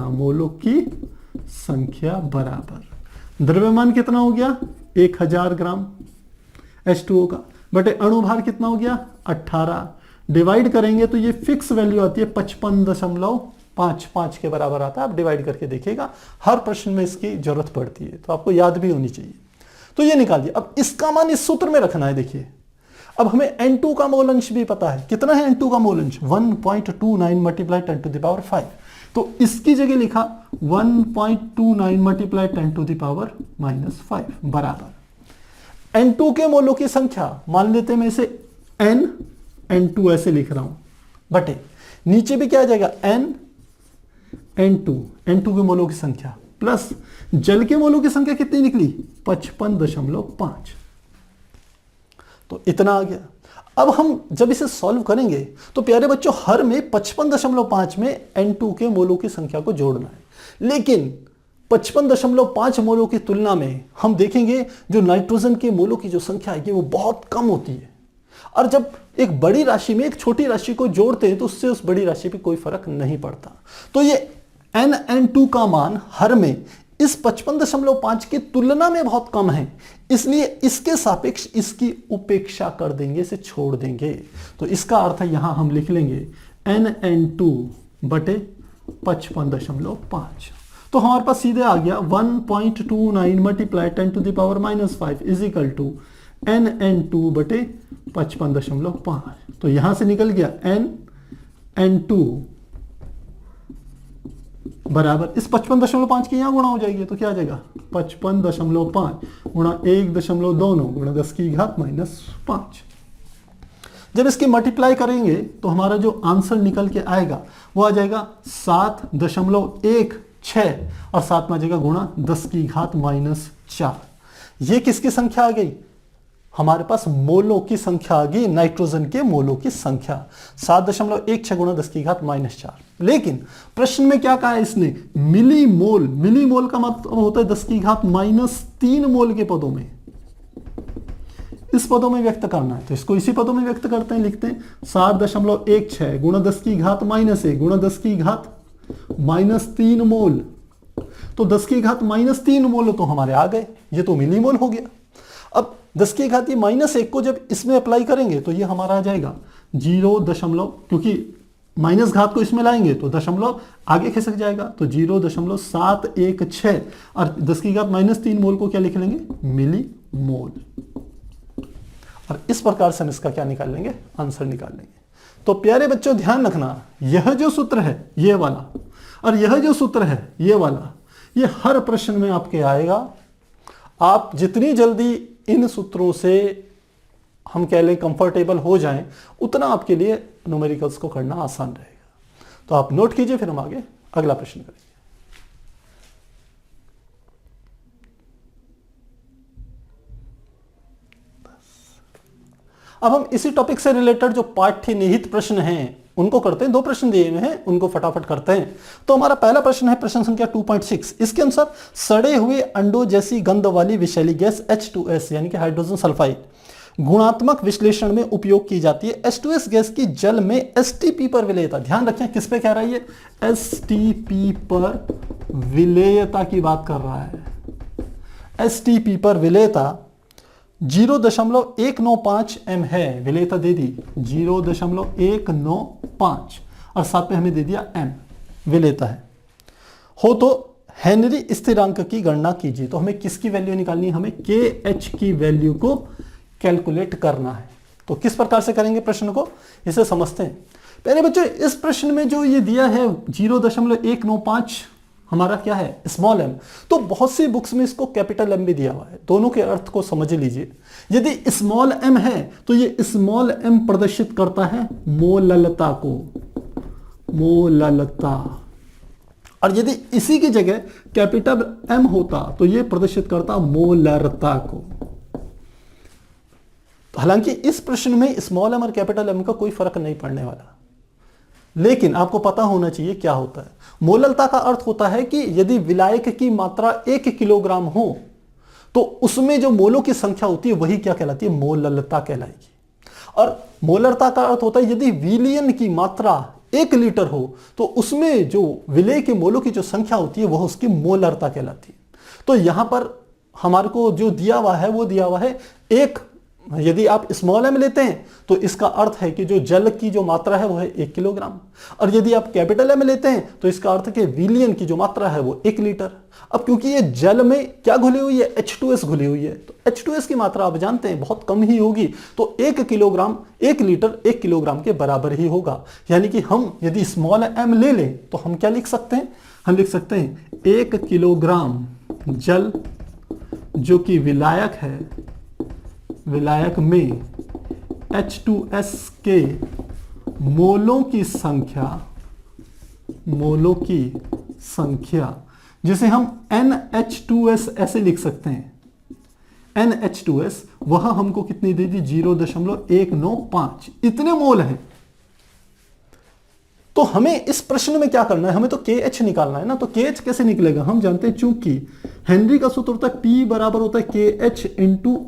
बराबर द्रव्यमान कितना हो गया, 1000 ग्राम H2O का, बटे अणुभार कितना हो गया, 18। डिवाइड करेंगे तो ये फिक्स वैल्यू आती है 55.55 के बराबर आता है। आप डिवाइड करके देखिएगा, हर प्रश्न में इसकी जरूरत पड़ती है, तो आपको याद भी होनी चाहिए। तो ये निकाल दिया। अब इसका मान इस सूत्र में रखना है। देखिए, अब हमें N2 का मोल अंश भी पता है। कितना है N2 का मोल अंश, 1.29 मल्टीप्लाई 10 टू द पावर 5। तो इसकी जगह लिखा 1.29 मल्टीप्लाई 10 टू द पावर -5 बराबर N2 के मोलों की संख्या, मान लेते हैं मैं इसे N2 ऐसे लिख रहा हूं, बटे नीचे भी क्या आ जाएगा, N2 के मोलों की संख्या प्लस जल के मोलों की संख्या कितनी निकली, 55.5। तो इतना आ गया। अब हम जब इसे सॉल्व करेंगे तो प्यारे बच्चों, हर में 55.5 में N2 के मोलों की संख्या को जोड़ना है। लेकिन 55.5 मोलों की तुलना में हम देखेंगे जो नाइट्रोजन के मोलों की जो संख्या है वो बहुत कम होती है। और जब एक बड़ी राशि में एक छोटी राशि को जोड़ते हैं तो उससे उस बड़ी राशि पे कोई फर्क नहीं पड़ता। तो ये N2 का मान हर में इस 55.5 की तुलना में बहुत कम है, इसलिए इसके सापेक्ष इसकी उपेक्षा कर देंगे, इसे छोड़ देंगे। तो इसका अर्थ है यहां हम लिख लेंगे NN2 बटे 55.5। तो हमारे पास सीधे आ गया 1.29 multiply 10 to the power -5 is equal to NN2 बटे 55.5। तो यहां से निकल गया NN2 बराबर इस 55.5 की यहां गुणा हो जाएगी, तो क्या आ जाएगा 55.5 गुणा 1.29 गुणा 10 की घात -5। जब इसकी मल्टीप्लाई करेंगे तो हमारा जो आंसर निकल के आएगा वो आ जाएगा 7.16 और साथ में आ जाएगा गुणा 10 की घात -4। ये किसकी संख्या आ गई, हमारे पास मोलों की संख्या आ गई, नाइट्रोजन के मोलों की संख्या 7.16 गुणा 10 की घात -4। लेकिन प्रश्न में क्या कहा है इसने, मिलीमोल। मिलीमोल का मतलब होता है 10 की घात -3 मोल के पदों में, इस पदों में व्यक्त करना है। तो इसको इसी पदों में व्यक्त करते हैं, लिखते हैं 7.16 गुणा 10 की घात -1 गुणा 10 की घात -3 मोल। तो 10 की घात -3 मोल तो हमारे आ गए, ये तो मिलीमोल हो गया। अब 10 की घात -1 को जब इसमें अप्लाई करेंगे तो ये हमारा आ जाएगा 0, क्योंकि माइनस घात को इसमें लाएंगे तो दशमलव आगे खिसक जाएगा, तो 0.716 और 10 की घात -3 मोल को क्या लिख लेंगे, मिली मोल। और इस प्रकार से हम इसका क्या निकाल लेंगे, आंसर निकाल लेंगे। तो प्यारे बच्चों ध्यान रखना, यह जो सूत्र है ये वाला और यह जो सूत्र है ये वाला, ये हर प्रश्न में आपके आएगा। आप जितनी जल्दी इन सूत्रों से हम कह लें कंफर्टेबल हो जाएं, उतना आपके लिए न्यूमेरिकल्स को करना आसान रहेगा। तो आप नोट कीजिए, फिर हम आगे अगला प्रश्न करेंगे। अब हम इसी टॉपिक से रिलेटेड जो पाठ्य निहित प्रश्न हैं उनको करते हैं। 2 प्रश्न दिए हुए हैं, उनको फटाफट करते हैं। तो हमारा पहला प्रश्न है प्रश्न संख्या 2.6। इसके अनुसार सड़े हुए अंडों जैसी गंध वाली विषैली गैस H2S यानी कि हाइड्रोजन सल्फाइड गुणात्मक विश्लेषण में उपयोग की जाती है। H2S गैस की जल में STP पर विलेयता, ध्यान रखें किस पे कह रहा है ये, STP पर विलेयता की बात कर रहा है। STP पर विलेयता 0.195 m है, विलेयता दे दी 0.195 और साथ में हमें दे दिया m विलेयता है। हो तो हेनरी स्थिरांक की गणना कीजिए। तो हमें किसकी वैल्यू निकालनी है, हमें KH की वैल्यू को कैलकुलेट करना है। तो किस प्रकार से करेंगे प्रश्न को, इसे समझते हैं। पहले बच्चों इस प्रश्न में जो ये दिया है 0.195 हमारा क्या है, स्मॉल m, तो बहुत सी बुक्स में इसको कैपिटल M भी दिया हुआ है। दोनों के अर्थ को समझ लीजिए। यदि स्मॉल m है तो ये स्मॉल m प्रदर्शित करता है मोललता को, मोललता, और यदि इसी की जगह कैपिटल M होता तो ये प्रदर्शित करता मोलरता को। हालांकि इस प्रश्न में स्मॉल m और कैपिटल M का कोई फर्क नहीं पड़ने वाला, लेकिन आपको पता होना चाहिए क्या होता है। मोललता का अर्थ होता है कि यदि विलायक की मात्रा 1 किलोग्राम हो तो उसमें जो मोलों की संख्या होती है वही क्या कहलाती है, मोललता कहलाएगी। और मोलरता का अर्थ होता है यदि विलयन की मात्रा 1 लीटर हो तो उसमें जो विलय के मोलों की जो संख्या होती है वह उसकी मोलरता कहलाती है। तो यहां पर हमारे को जो दिया हुआ है वो दिया हुआ है एक, यदि आप स्मॉल m लेते हैं तो इसका अर्थ है कि जो जल की जो मात्रा है वो है 1 किलोग्राम, और यदि आप कैपिटल M लेते हैं तो इसका अर्थ है कि विलियन की जो मात्रा है वो 1 लीटर। अब क्योंकि ये जल में क्या घुली हुई है, H2S घुली हुई है, तो H2S की मात्रा आप जानते हैं बहुत कम ही होगी, तो 1 किलोग्राम 1 लीटर 1 किलोग्राम के बराबर ही होगा। यानी कि हम यदि स्मॉल m ले लें तो हम क्या लिख सकते हैं, हम लिख सकते हैं 1 किलोग्राम जल जो कि विलायक है, विलायक में H2S के मोलों की संख्या, मोलों की संख्या जिसे हम NH2S ऐसे लिख सकते हैं, NH2S, वह हमको कितनी दे दी 0.195, इतने मोल हैं। तो हमें इस प्रश्न में क्या करना है, हमें तो KH निकालना है ना। तो KH कैसे निकलेगा, हम जानते हैं चूंकि हेनरी का सूत्र होता है P बराबर होता है KH इंटू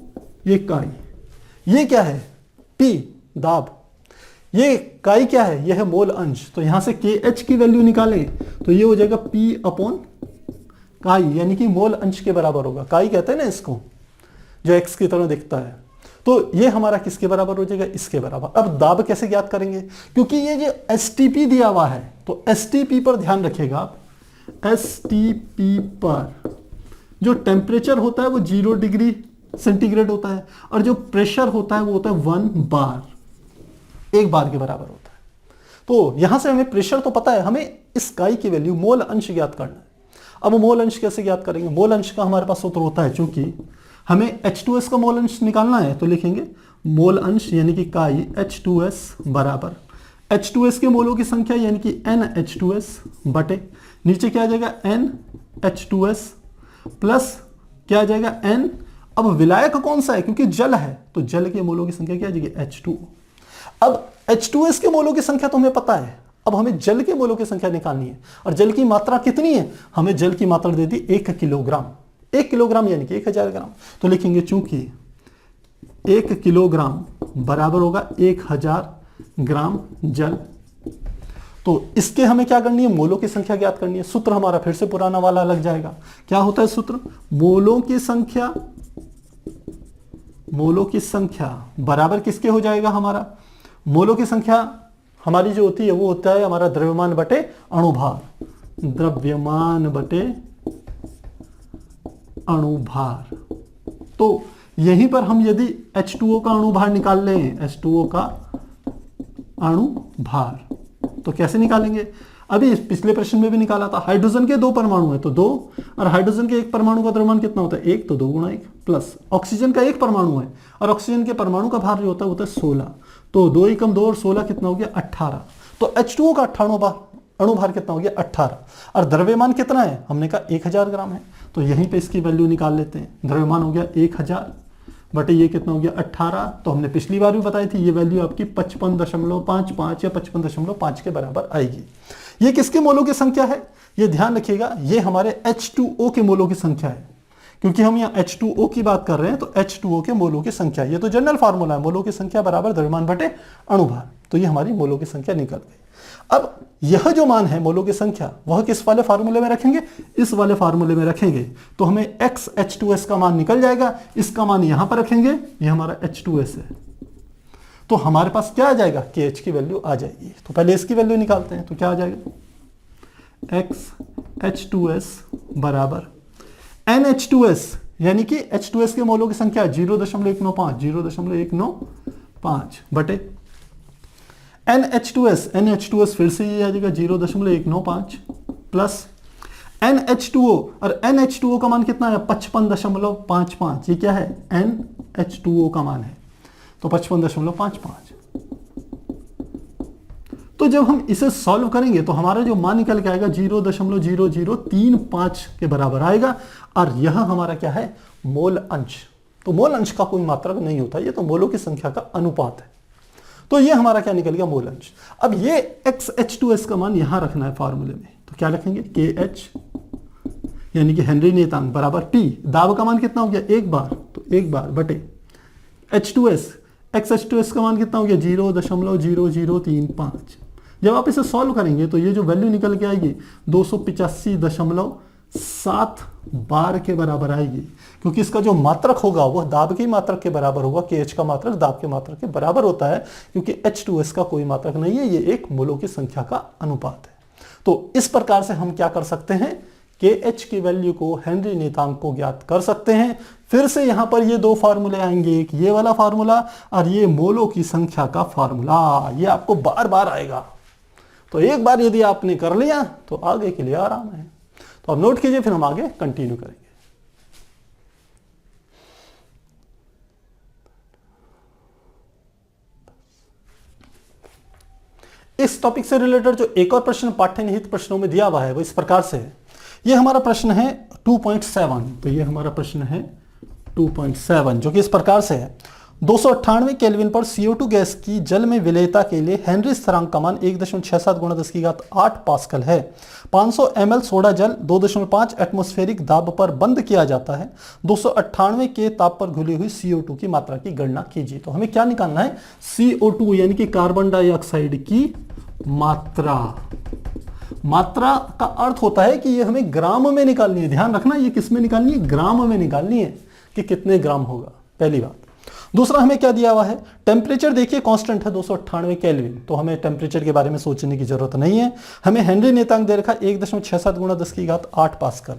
ये काई, ये क्या है P दाब, ये काई क्या है, यह है मोल अंश। तो यहां से KH की वैल्यू निकालें तो ये हो जाएगा P अपॉन काई, यानी कि मोल अंश के बराबर होगा। काई कहते हैं ना इसको, जो x की तरह दिखता है। तो ये हमारा किसके बराबर हो जाएगा, इसके बराबर। अब दाब कैसे ज्ञात करेंगे, क्योंकि ये जो STP दिया हुआ है तो STP पर ध्यान रखिएगा आप, STP पर जो टेम्परेचर होता है वो 0 डिग्री सेंटीग्रेड होता है, और जो प्रेशर होता है वो होता है 1 बार, 1 बार के बराबर होता है। तो यहां से हमें प्रेशर तो पता है, हमें इस काई की वैल्यू मोल अंश ज्ञात करना है। अब मोल अंश कैसे ज्ञात करेंगे, मोल अंश का हमारे पास सूत्र होता है, चूंकि हमें H2S का मोल अंश निकालना है तो लिखेंगे मोल अंश यानी कि काई H2S बराबर H2S के मोलों की संख्या यानी कि NH2S बटे नीचे क्या आ जाएगा NH2S प्लस क्या आ जाएगा N। अब विलायक कौन सा है, क्योंकि जल है तो जल के मोलों की संख्या क्या आ जाएगी H2। अब H2S के मोलों की संख्या तो हमें पता है, अब हमें जल के मोलों की संख्या निकालनी है, और जल की मात्रा कितनी है, हमें जल की मात्रा दे दी 1 किलोग्राम, 1 किलोग्राम यानी कि 1000 ग्राम। तो लिखेंगे चूंकि 1 किलोग्राम बराबर होगा 1000 ग्राम जल, तो इसके हमें क्या करनी है, मोलों की संख्या ज्ञात करनी है। सूत्र हमारा फिर से पुराना वाला लग जाएगा, क्या होता है सूत्र, मोलों की संख्या, मोलों की संख्या बराबर किसके हो जाएगा, हमारा मोलों की संख्या हमारी जो होती है वो होता है हमारा द्रव्यमान बटे अणुभार, द्रव्यमान बटे अणुभार। तो यहीं पर हम यदि H2O का अणुभार निकाल लें, H2O का अणुभार, तो कैसे निकालेंगे, अभी पिछले प्रश्न में भी निकाला था। हाइड्रोजन के 2 परमाणु है तो 2, और हाइड्रोजन के 1 परमाणु का द्रव्यमान कितना होता है 1, तो 2 गुणा 1 प्लस ऑक्सीजन का 1 परमाणु है और ऑक्सीजन के परमाणु का भार जो होता है 16, तो 2 एकम 2 और 16 कितना हो गया 18। तो H2O का अणुभार कितना हो गया 18, और द्रव्यमान कितना है, हमने कहा 1000 ग्राम है, तो यहीं पे इसकी वैल्यू निकाल लेते हैं। द्रव्यमान हो गया 1000 बटे ये कितना हो गया 18। तो हमने पिछली बार भी बताई थी ये वैल्यू आपकी 55.55 या 55.5 के बराबर आएगी। ये किसके मोलों की संख्या है, ये ध्यान रखिएगा, ये हमारे H2O के मोलों की संख्या है। क्योंकि हम यहाँ H2O की बात कर रहे हैं तो H2O के मोलों की संख्या, ये तो जनरल फार्मूला है, मोलों की संख्या बराबर द्रव्यमान बटे अणुभार। तो ये हमारी मोलों की संख्या निकल गई। अब यह जो मान है मोलों की संख्या, वह किस वाले फार्मूले में रखेंगे, इस वाले फार्मूले में रखेंगे। तो हमें XH2S का मान निकल जाएगा, इसका मान यहां पर रखेंगे, ये हमारा H2S है। तो हमारे पास क्या आ जाएगा, KH की वैल्यू आ जाएगी। तो पहले इसकी वैल्यू निकालते हैं, तो क्या आ जाएगा, XH2S बराबर NH2S, यानी कि H2S के मोलों की संख्या 0.195 बटे NH2S फिर से ये आ जाएगा 0.195 प्लस NH2O, और NH2O का मान कितना है 55.55, ये क्या है NH2O का मान है, तो 55.55। तो जब हम इसे सॉल्व करेंगे तो हमारा जो मान निकल के आएगा 0.0035 के बराबर आएगा, और यह हमारा क्या है, मोल अंश। तो मोल अंश का कोई मात्रक नहीं होता, ये तो मोलों की संख्या का अनुपात है। तो ये हमारा क्या निकल गया, मोल अंश। अब ये XH2S का मान यहां रखना है फार्मूले में, तो क्या लिखेंगे KH यानी कि हेनरी नेतांक बराबर T, दाब का मान कितना हो गया 1 बार, तो 1 बार बटे H2S, XH2S का मान कितना हो गया 0.0035। जब आप इसे सॉल्व करेंगे तो ये जो वैल्यू निकल के आएगी 285.7 बार के बराबर आएगी, क्योंकि इसका जो मात्रक होगा वह दाब की मात्रक के बराबर होगा। KH का मात्रक दाब के मात्रक के बराबर होता है, क्योंकि H2S का कोई मात्रक नहीं है, ये एक मोलों की संख्या का अनुपात है। तो इस प्रकार से हम क्या कर सकते हैं, KH की वैल्यू को, हेनरी नेतांक को ज्ञात कर सकते हैं। फिर से यहां पर ये दो फार्मूले आएंगे, एक ये वाला फार्मूला और ये मोलों की संख्या का फार्मूला, ये आपको बार बार आएगा। तो एक बार यदि आपने कर लिया तो आगे के लिए आराम है। तो आप नोट कीजिए, फिर हम आगे कंटिन्यू करेंगे। इस टॉपिक से रिलेटेड जो एक और प्रश्न पाठ्य निहित प्रश्नों में दिया हुआ है वो इस प्रकार से है। ये हमारा प्रश्न है 2.7, तो ये हमारा प्रश्न है 2.7 जो कि इस प्रकार से है। 298 केल्विन पर CO2 गैस की जल में विलेयता के लिए हेनरी स्थिरांक का मान 1.67 × 10⁸ पास्कल है। 500 ml सोडा जल 2.5 एटमॉस्फेरिक दाब पर बंद किया जाता है। 298 के ताप पर घुली हुई CO2 की मात्रा की गणना कीजिए। तो हमें क्या निकालना है, CO2 यानी कि कार्बन डाइऑक्साइड की मात्रा। मात्रा का अर्थ होता है कि ये हमें ग्राम में निकालनी है। ध्यान रखना, ये किस में निकालनी है, ग्राम में निकालनी है कि कितने ग्राम होगा, पहली बात। दूसरा हमें क्या दिया हुआ है, टेम्परेचर देखिए कांस्टेंट है 298 केल्विन, तो हमें टेम्परेचर के बारे में सोचने की जरूरत नहीं है। हमें हेनरी नेतांक दे रखा 1.67 × 10⁸ पास्कल,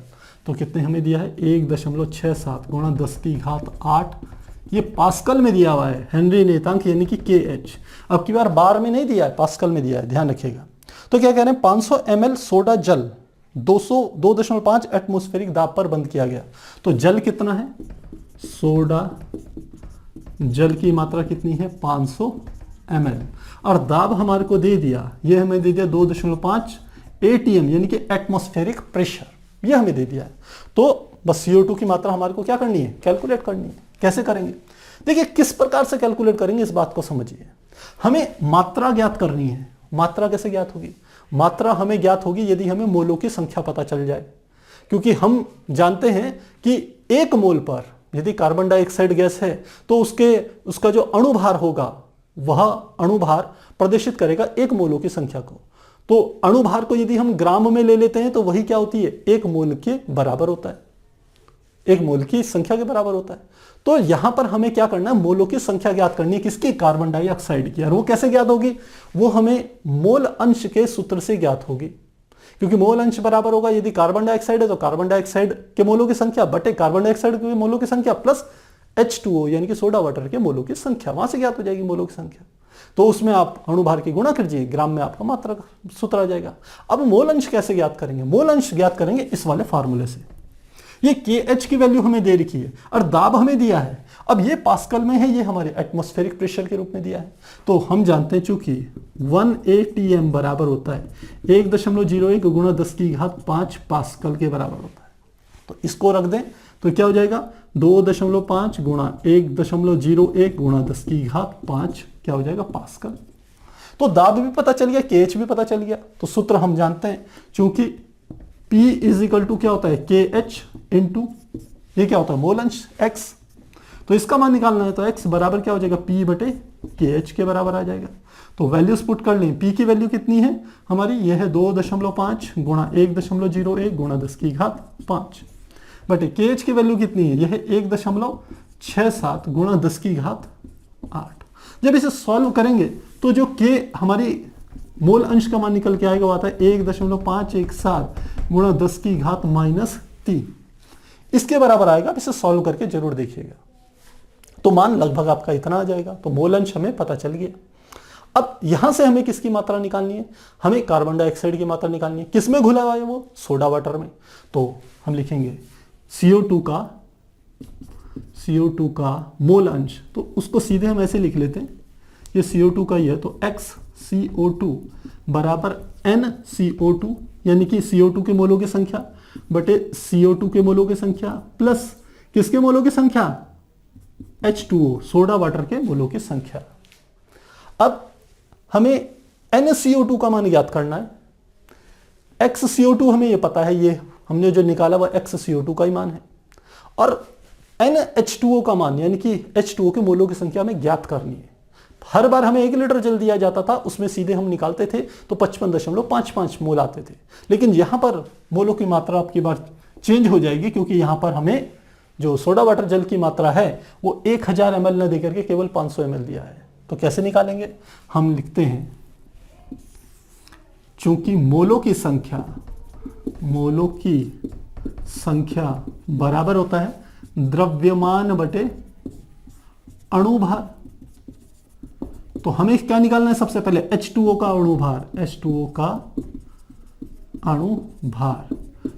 तो कितने हमें दिया है 1.67 × 10⁸, ये पास्कल में दिया हुआ है हेनरी नेतांक यानी कि KH। अब की बार बार में नहीं दिया है, पास्कल में दिया है, ध्यान रखिएगा। तो क्या कह रहे हैं, 500 ml सोडा जल 2.5 एटमॉस्फेरिक दाब पर बंद किया गया। तो जल कितना है, सोडा जल की मात्रा कितनी है 500 ml, और दाब हमारे को दे दिया, ये हमें दे दिया 2.5 ATM यानी कि एटमॉस्फेरिक प्रेशर, ये हमें दे दिया है। तो बस CO2 की मात्रा हमारे को क्या करनी है, कैलकुलेट करनी है। कैसे करेंगे, देखिए किस प्रकार से कैलकुलेट करेंगे इस बात को समझिए। हमें मात्रा ज्ञात करनी है। मात्रा कैसे ज्ञात होगी, मात्रा हमें ज्ञात होगी यदि हमें मोलों की संख्या पता चल जाए, क्योंकि हम जानते हैं कि एक मोल पर यदि कार्बन डाइऑक्साइड गैस है तो उसका जो अणुभार होगा वह अणुभार प्रदर्शित करेगा एक मोलों की संख्या को। तो अणुभार को यदि हम ग्राम में ले लेते हैं तो वही क्या होती है, एक मोल के बराबर होता है, एक मोल की संख्या के बराबर होता है। तो यहां पर हमें क्या करना है, मोलों की संख्या ज्ञात करनी है, किसकी, कार्बन डाइऑक्साइड की। और वो कैसे ज्ञात होगी, वो हमें मोल अंश के सूत्र से ज्ञात होगी, क्योंकि मोल अंश बराबर होगा, यदि कार्बन डाइऑक्साइड है तो कार्बन डाइऑक्साइड के मोलों की संख्या बटे कार्बन डाइऑक्साइड के मोलों की संख्या प्लस H2O यानी कि सोडा वाटर के मोलों की संख्या, वहां से ज्ञात हो जाएगी मोलों की संख्या। तो उसमें आप अणुभार की गुणा कीजिए, ग्राम में आपका मात्रा सूत्र आ जाएगा। अब मोल अंश कैसे ज्ञात करेंगे, मोल अंश ज्ञात करेंगे इस वाले फार्मूले से। ये KH की वैल्यू हमें दे रखी है और दाब हमें दिया है। अब ये पास्कल में है, ये हमारे एटमॉस्फेरिक प्रेशर के रूप में दिया है। तो हम जानते हैं चूंकि 1 ATM बराबर होता है 1.01 × 10⁵ पास्कल के बराबर होता है। तो इसको रख दें तो क्या हो जाएगा 2.5 गुणा 1.01 गुणा 10 की घात 5 क्या हो जाएगा पास्कल। तो दाब भी पता चल गया, केएच भी पता चल गया। तो सूत्र हम जानते हैं, चूंकि P इज इक्वल टू क्या होता है KH इंटू ये क्या होता है मोल अंश X। तो इसका मान निकालना है तो X बराबर क्या हो जाएगा P बटे KH के बराबर आ जाएगा। तो वैल्यूज पुट कर लें, P की वैल्यू कितनी है हमारी, ये है 2.5 गुणा 1.01 गुणा 10 की घात 5 बटे KH की वैल्यू कितनी है, यह है 1.67 गुणा 10 की घात 8। जब इसे सॉल्व करेंगे तो जो K हमारी मोल अंश का मान निकल के आएगा वो आता है 1.517 गुणा 10 की घात -3 इसके बराबर आएगा। आप इसे सॉल्व करके जरूर देखिएगा। तो मान लगभग आपका इतना आ जाएगा। तो मोल अंश हमें पता चल गया। अब यहां से हमें किसकी मात्रा निकालनी है, हमें कार्बन डाइऑक्साइड की मात्रा निकालनी है। किसमें घुला हुआ है वो, सोडा वाटर में। तो हम लिखेंगे CO2 का मोल अंश, तो उसको सीधे हम ऐसे लिख लेते हैं, ये CO2 का ही है तो XCO2 बराबर NCO2 यानी कि CO2 के मोलों की संख्या बटे CO2 के मोलों की संख्या प्लस किसके मोलों की संख्या, H2O सोडा वाटर के मोलों की संख्या। अब हमें NCO2 का मान ज्ञात करना है। XCO2 हमें यह पता है, ये हमने जो निकाला वह XCO2 का ही मान है। और NH2O का मान यानी कि H2O के मोलों की संख्या हमें ज्ञात करनी है। हर बार हमें 1 लीटर जल दिया जाता था, उसमें सीधे हम निकालते थे तो 55.55 मोल आते थे। लेकिन यहां पर मोलों की मात्रा आपकी बार चेंज हो जाएगी, क्योंकि यहां पर हमें जो सोडा वाटर जल की मात्रा है वो 1000 ml न देकर के केवल 500 ml दिया है। तो कैसे निकालेंगे, हम लिखते हैं चूंकि मोलों की संख्या बराबर होता है द्रव्यमान बटे अणुभार। तो हमें क्या निकालना है, सबसे पहले H2O का अणुभार, H2O का अणुभार।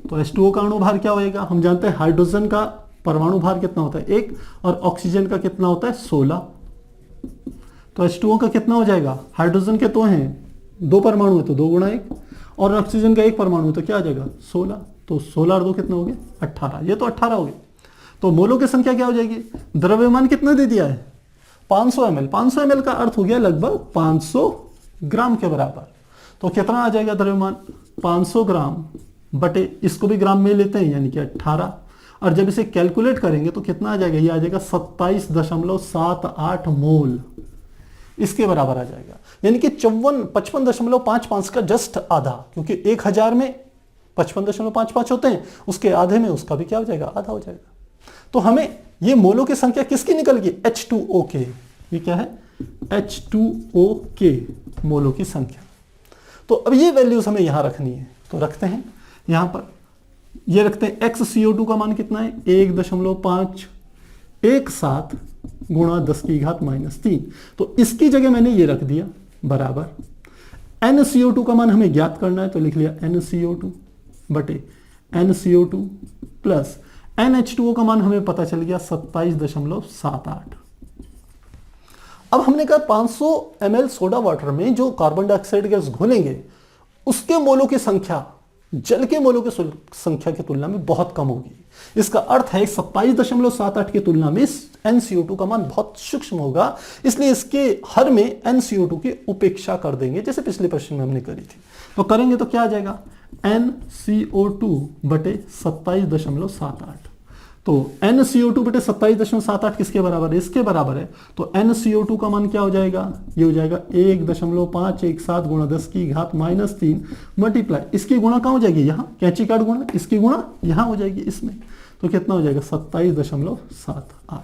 तो H2O का अणुभार क्या होएगा, हम जानते हैं हाइड्रोजन का परमाणु भार कितना होता है 1 और ऑक्सीजन का कितना होता है 16। तो H2O का कितना हो जाएगा, हाइड्रोजन के तो हैं 2 परमाणु है तो 2 गुणा 1 और ऑक्सीजन का 1 परमाणु तो क्या आ जाएगा 16। तो 16 और 2 कितना हो गया 18, ये तो 18 हो गया। तो मोलों की संख्या क्या हो जाएगी, द्रव्यमान कितना दे दिया है 500 ml। 500 ml का अर्थ हो गया लगभग 500 ग्राम के बराबर। तो कितना आ जाएगा द्रव्यमान 500 ग्राम बटे इसको भी ग्राम में लेते हैं यानी कि 18, और जब इसे कैलकुलेट करेंगे तो कितना आ जाएगा, ये आ जाएगा 27.78 मोल इसके बराबर आ जाएगा। यानी कि 55.55 का जस्ट आधा, क्योंकि 1000 में 55.55 होते हैं, उसके आधे में उसका भी क्या हो जाएगा आधा हो जाएगा। तो हमें ये मोलों की संख्या किसकी निकल गई, H2O के, ये क्या है H2O के मोलों की संख्या। तो अब ये वैल्यूज हमें यहां रखनी है, तो रखते हैं यहां पर, ये रखते हैं XCO2 का मान कितना है 1.517 गुणा 10 की घात -3। तो इसकी जगह मैंने ये रख दिया बराबर NCO2 का मान हमें ज्ञात करना है, तो लिख लिया NCO2 बटे NCO2 प्लस NH2O का मान हमें पता चल गया 27.78। अब हमने कहा 500 ml सोडा वाटर में जो कार्बन डाइऑक्साइड गैस घुलेंगे उसके मोलों की संख्या जल के मोलों की संख्या की तुलना में बहुत कम होगी। इसका अर्थ है 27.78 की तुलना में NCO2 का मान बहुत सूक्ष्म होगा, इसलिए इसके हर में NCO2 की उपेक्षा कर देंगे, जैसे पिछले प्रश्न में हमने करी थी। तो करेंगे तो क्या आ जाएगा NCO2 बटे 27.78। तो NCO2 बटे 27.78 किसके बराबर है, इसके बराबर है। तो NCO2 का मान क्या हो जाएगा, ये हो जाएगा 1.517 गुणा 10 की घात -3 मल्टीप्लाई, इसकी गुणा कहाँ हो जाएगी, यहाँ कैंची कार्ड गुणा, इसकी गुणा यहाँ हो जाएगी इसमें। तो कितना हो जाएगा 27.78।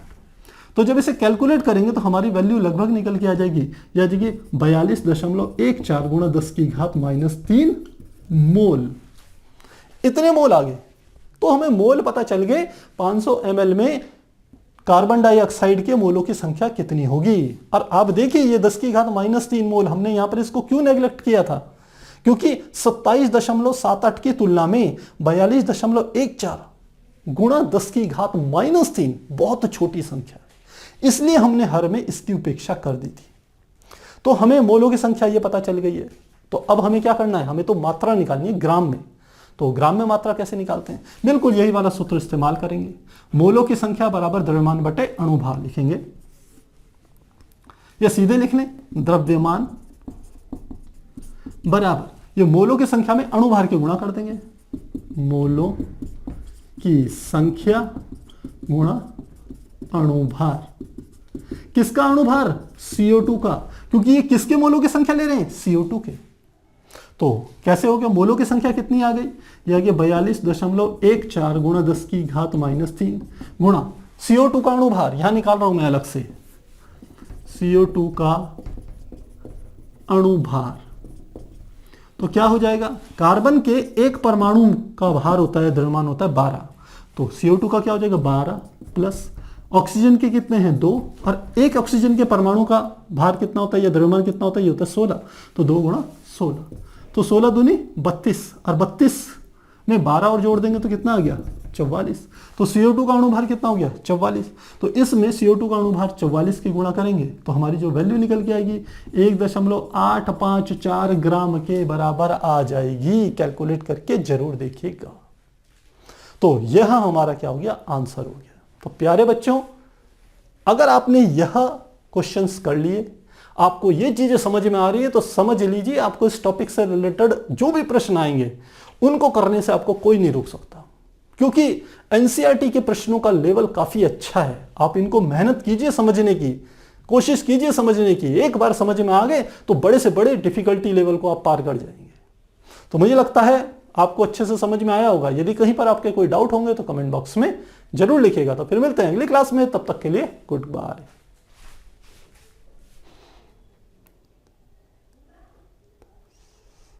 तो जब इसे कैलकुलेट करेंगे तो हमारी वैल्यू लगभग निकल के आ जाएगी, या जाइए 42.14 गुणा 10 की घात -3 मोल। इतने मोल आ गए। तो हमें मोल पता चल गए 500 ml में कार्बन डाइऑक्साइड के मोलों की संख्या कितनी होगी। और आप देखिए ये 10 की घात -3 मोल, हमने यहां पर इसको क्यों नेग्लेक्ट किया था, क्योंकि 27.78 की तुलना में 42.14 गुणा 10 की घात -3 बहुत छोटी संख्या है, इसलिए हमने हर में इसकी उपेक्षा कर दी थी। तो हमें मोलों की संख्या ये पता चल गई है। तो अब हमें क्या करना है, हमें तो मात्रा निकालनी है ग्राम में। तो ग्राम में मात्रा कैसे निकालते हैं? बिल्कुल यही वाला सूत्र इस्तेमाल करेंगे। मोलों की संख्या बराबर द्रव्यमान बटे अणुभार लिखेंगे, या सीधे लिख लें द्रव्यमान बराबर ये मोलों की संख्या में अणुभार के गुणा कर देंगे, मोलों की संख्या गुणा अणुभार। किसका अणुभार? CO2 का, क्योंकि ये किसके मोलों की संख्या ले रहे हैं? CO2 के। तो कैसे हो गया? मोलों की संख्या कितनी आ गई? ये आ गया 42.14 गुणा 10 की घात -3 गुणा CO2 का अणुभार, यहां निकाल रहा हूं मैं अलग से, CO2 का अणुभार। तो क्या हो जाएगा? कार्बन के एक परमाणु का भार होता है, द्रव्यमान होता है 12, तो CO2 का क्या हो जाएगा? 12 प्लस ऑक्सीजन के कितने हैं? 2, और एक ऑक्सीजन के परमाणु का भार कितना होता है या द्रव्यमान कितना होता है? ये होता है 16, तो 2 गुणा 16, तो 16 दूनी 32, और 32 में 12 और जोड़ देंगे तो कितना आ गया? 44। तो CO2 का अणुभार कितना हो गया? 44। तो इसमें CO2 का अणुभार 44 की गुणा करेंगे तो हमारी जो वैल्यू निकल के आएगी 1.854 ग्राम के बराबर आ जाएगी। कैलकुलेट करके जरूर देखिएगा। तो यह हमारा क्या हो गया? आंसर हो गया। तो प्यारे बच्चों, अगर आपने यह क्वेश्चंस कर लिए, आपको ये चीजें समझ में आ रही है, तो समझ लीजिए आपको इस टॉपिक से रिलेटेड जो भी प्रश्न आएंगे उनको करने से आपको कोई नहीं रोक सकता, क्योंकि एनसीईआरटी के प्रश्नों का लेवल काफी अच्छा है। आप इनको मेहनत कीजिए, समझने की कोशिश कीजिए, समझने की। एक बार समझ में आ गए तो बड़े से बड़े डिफिकल्टी लेवल को आप पार कर जाएंगे। तो मुझे लगता है आपको अच्छे से समझ में आया होगा। यदि कहीं पर आपके कोई डाउट होंगे तो कमेंट बॉक्स में जरूर लिखिएगा। तो फिर मिलते हैं अगली क्लास में, तब तक के लिए गुड बाय।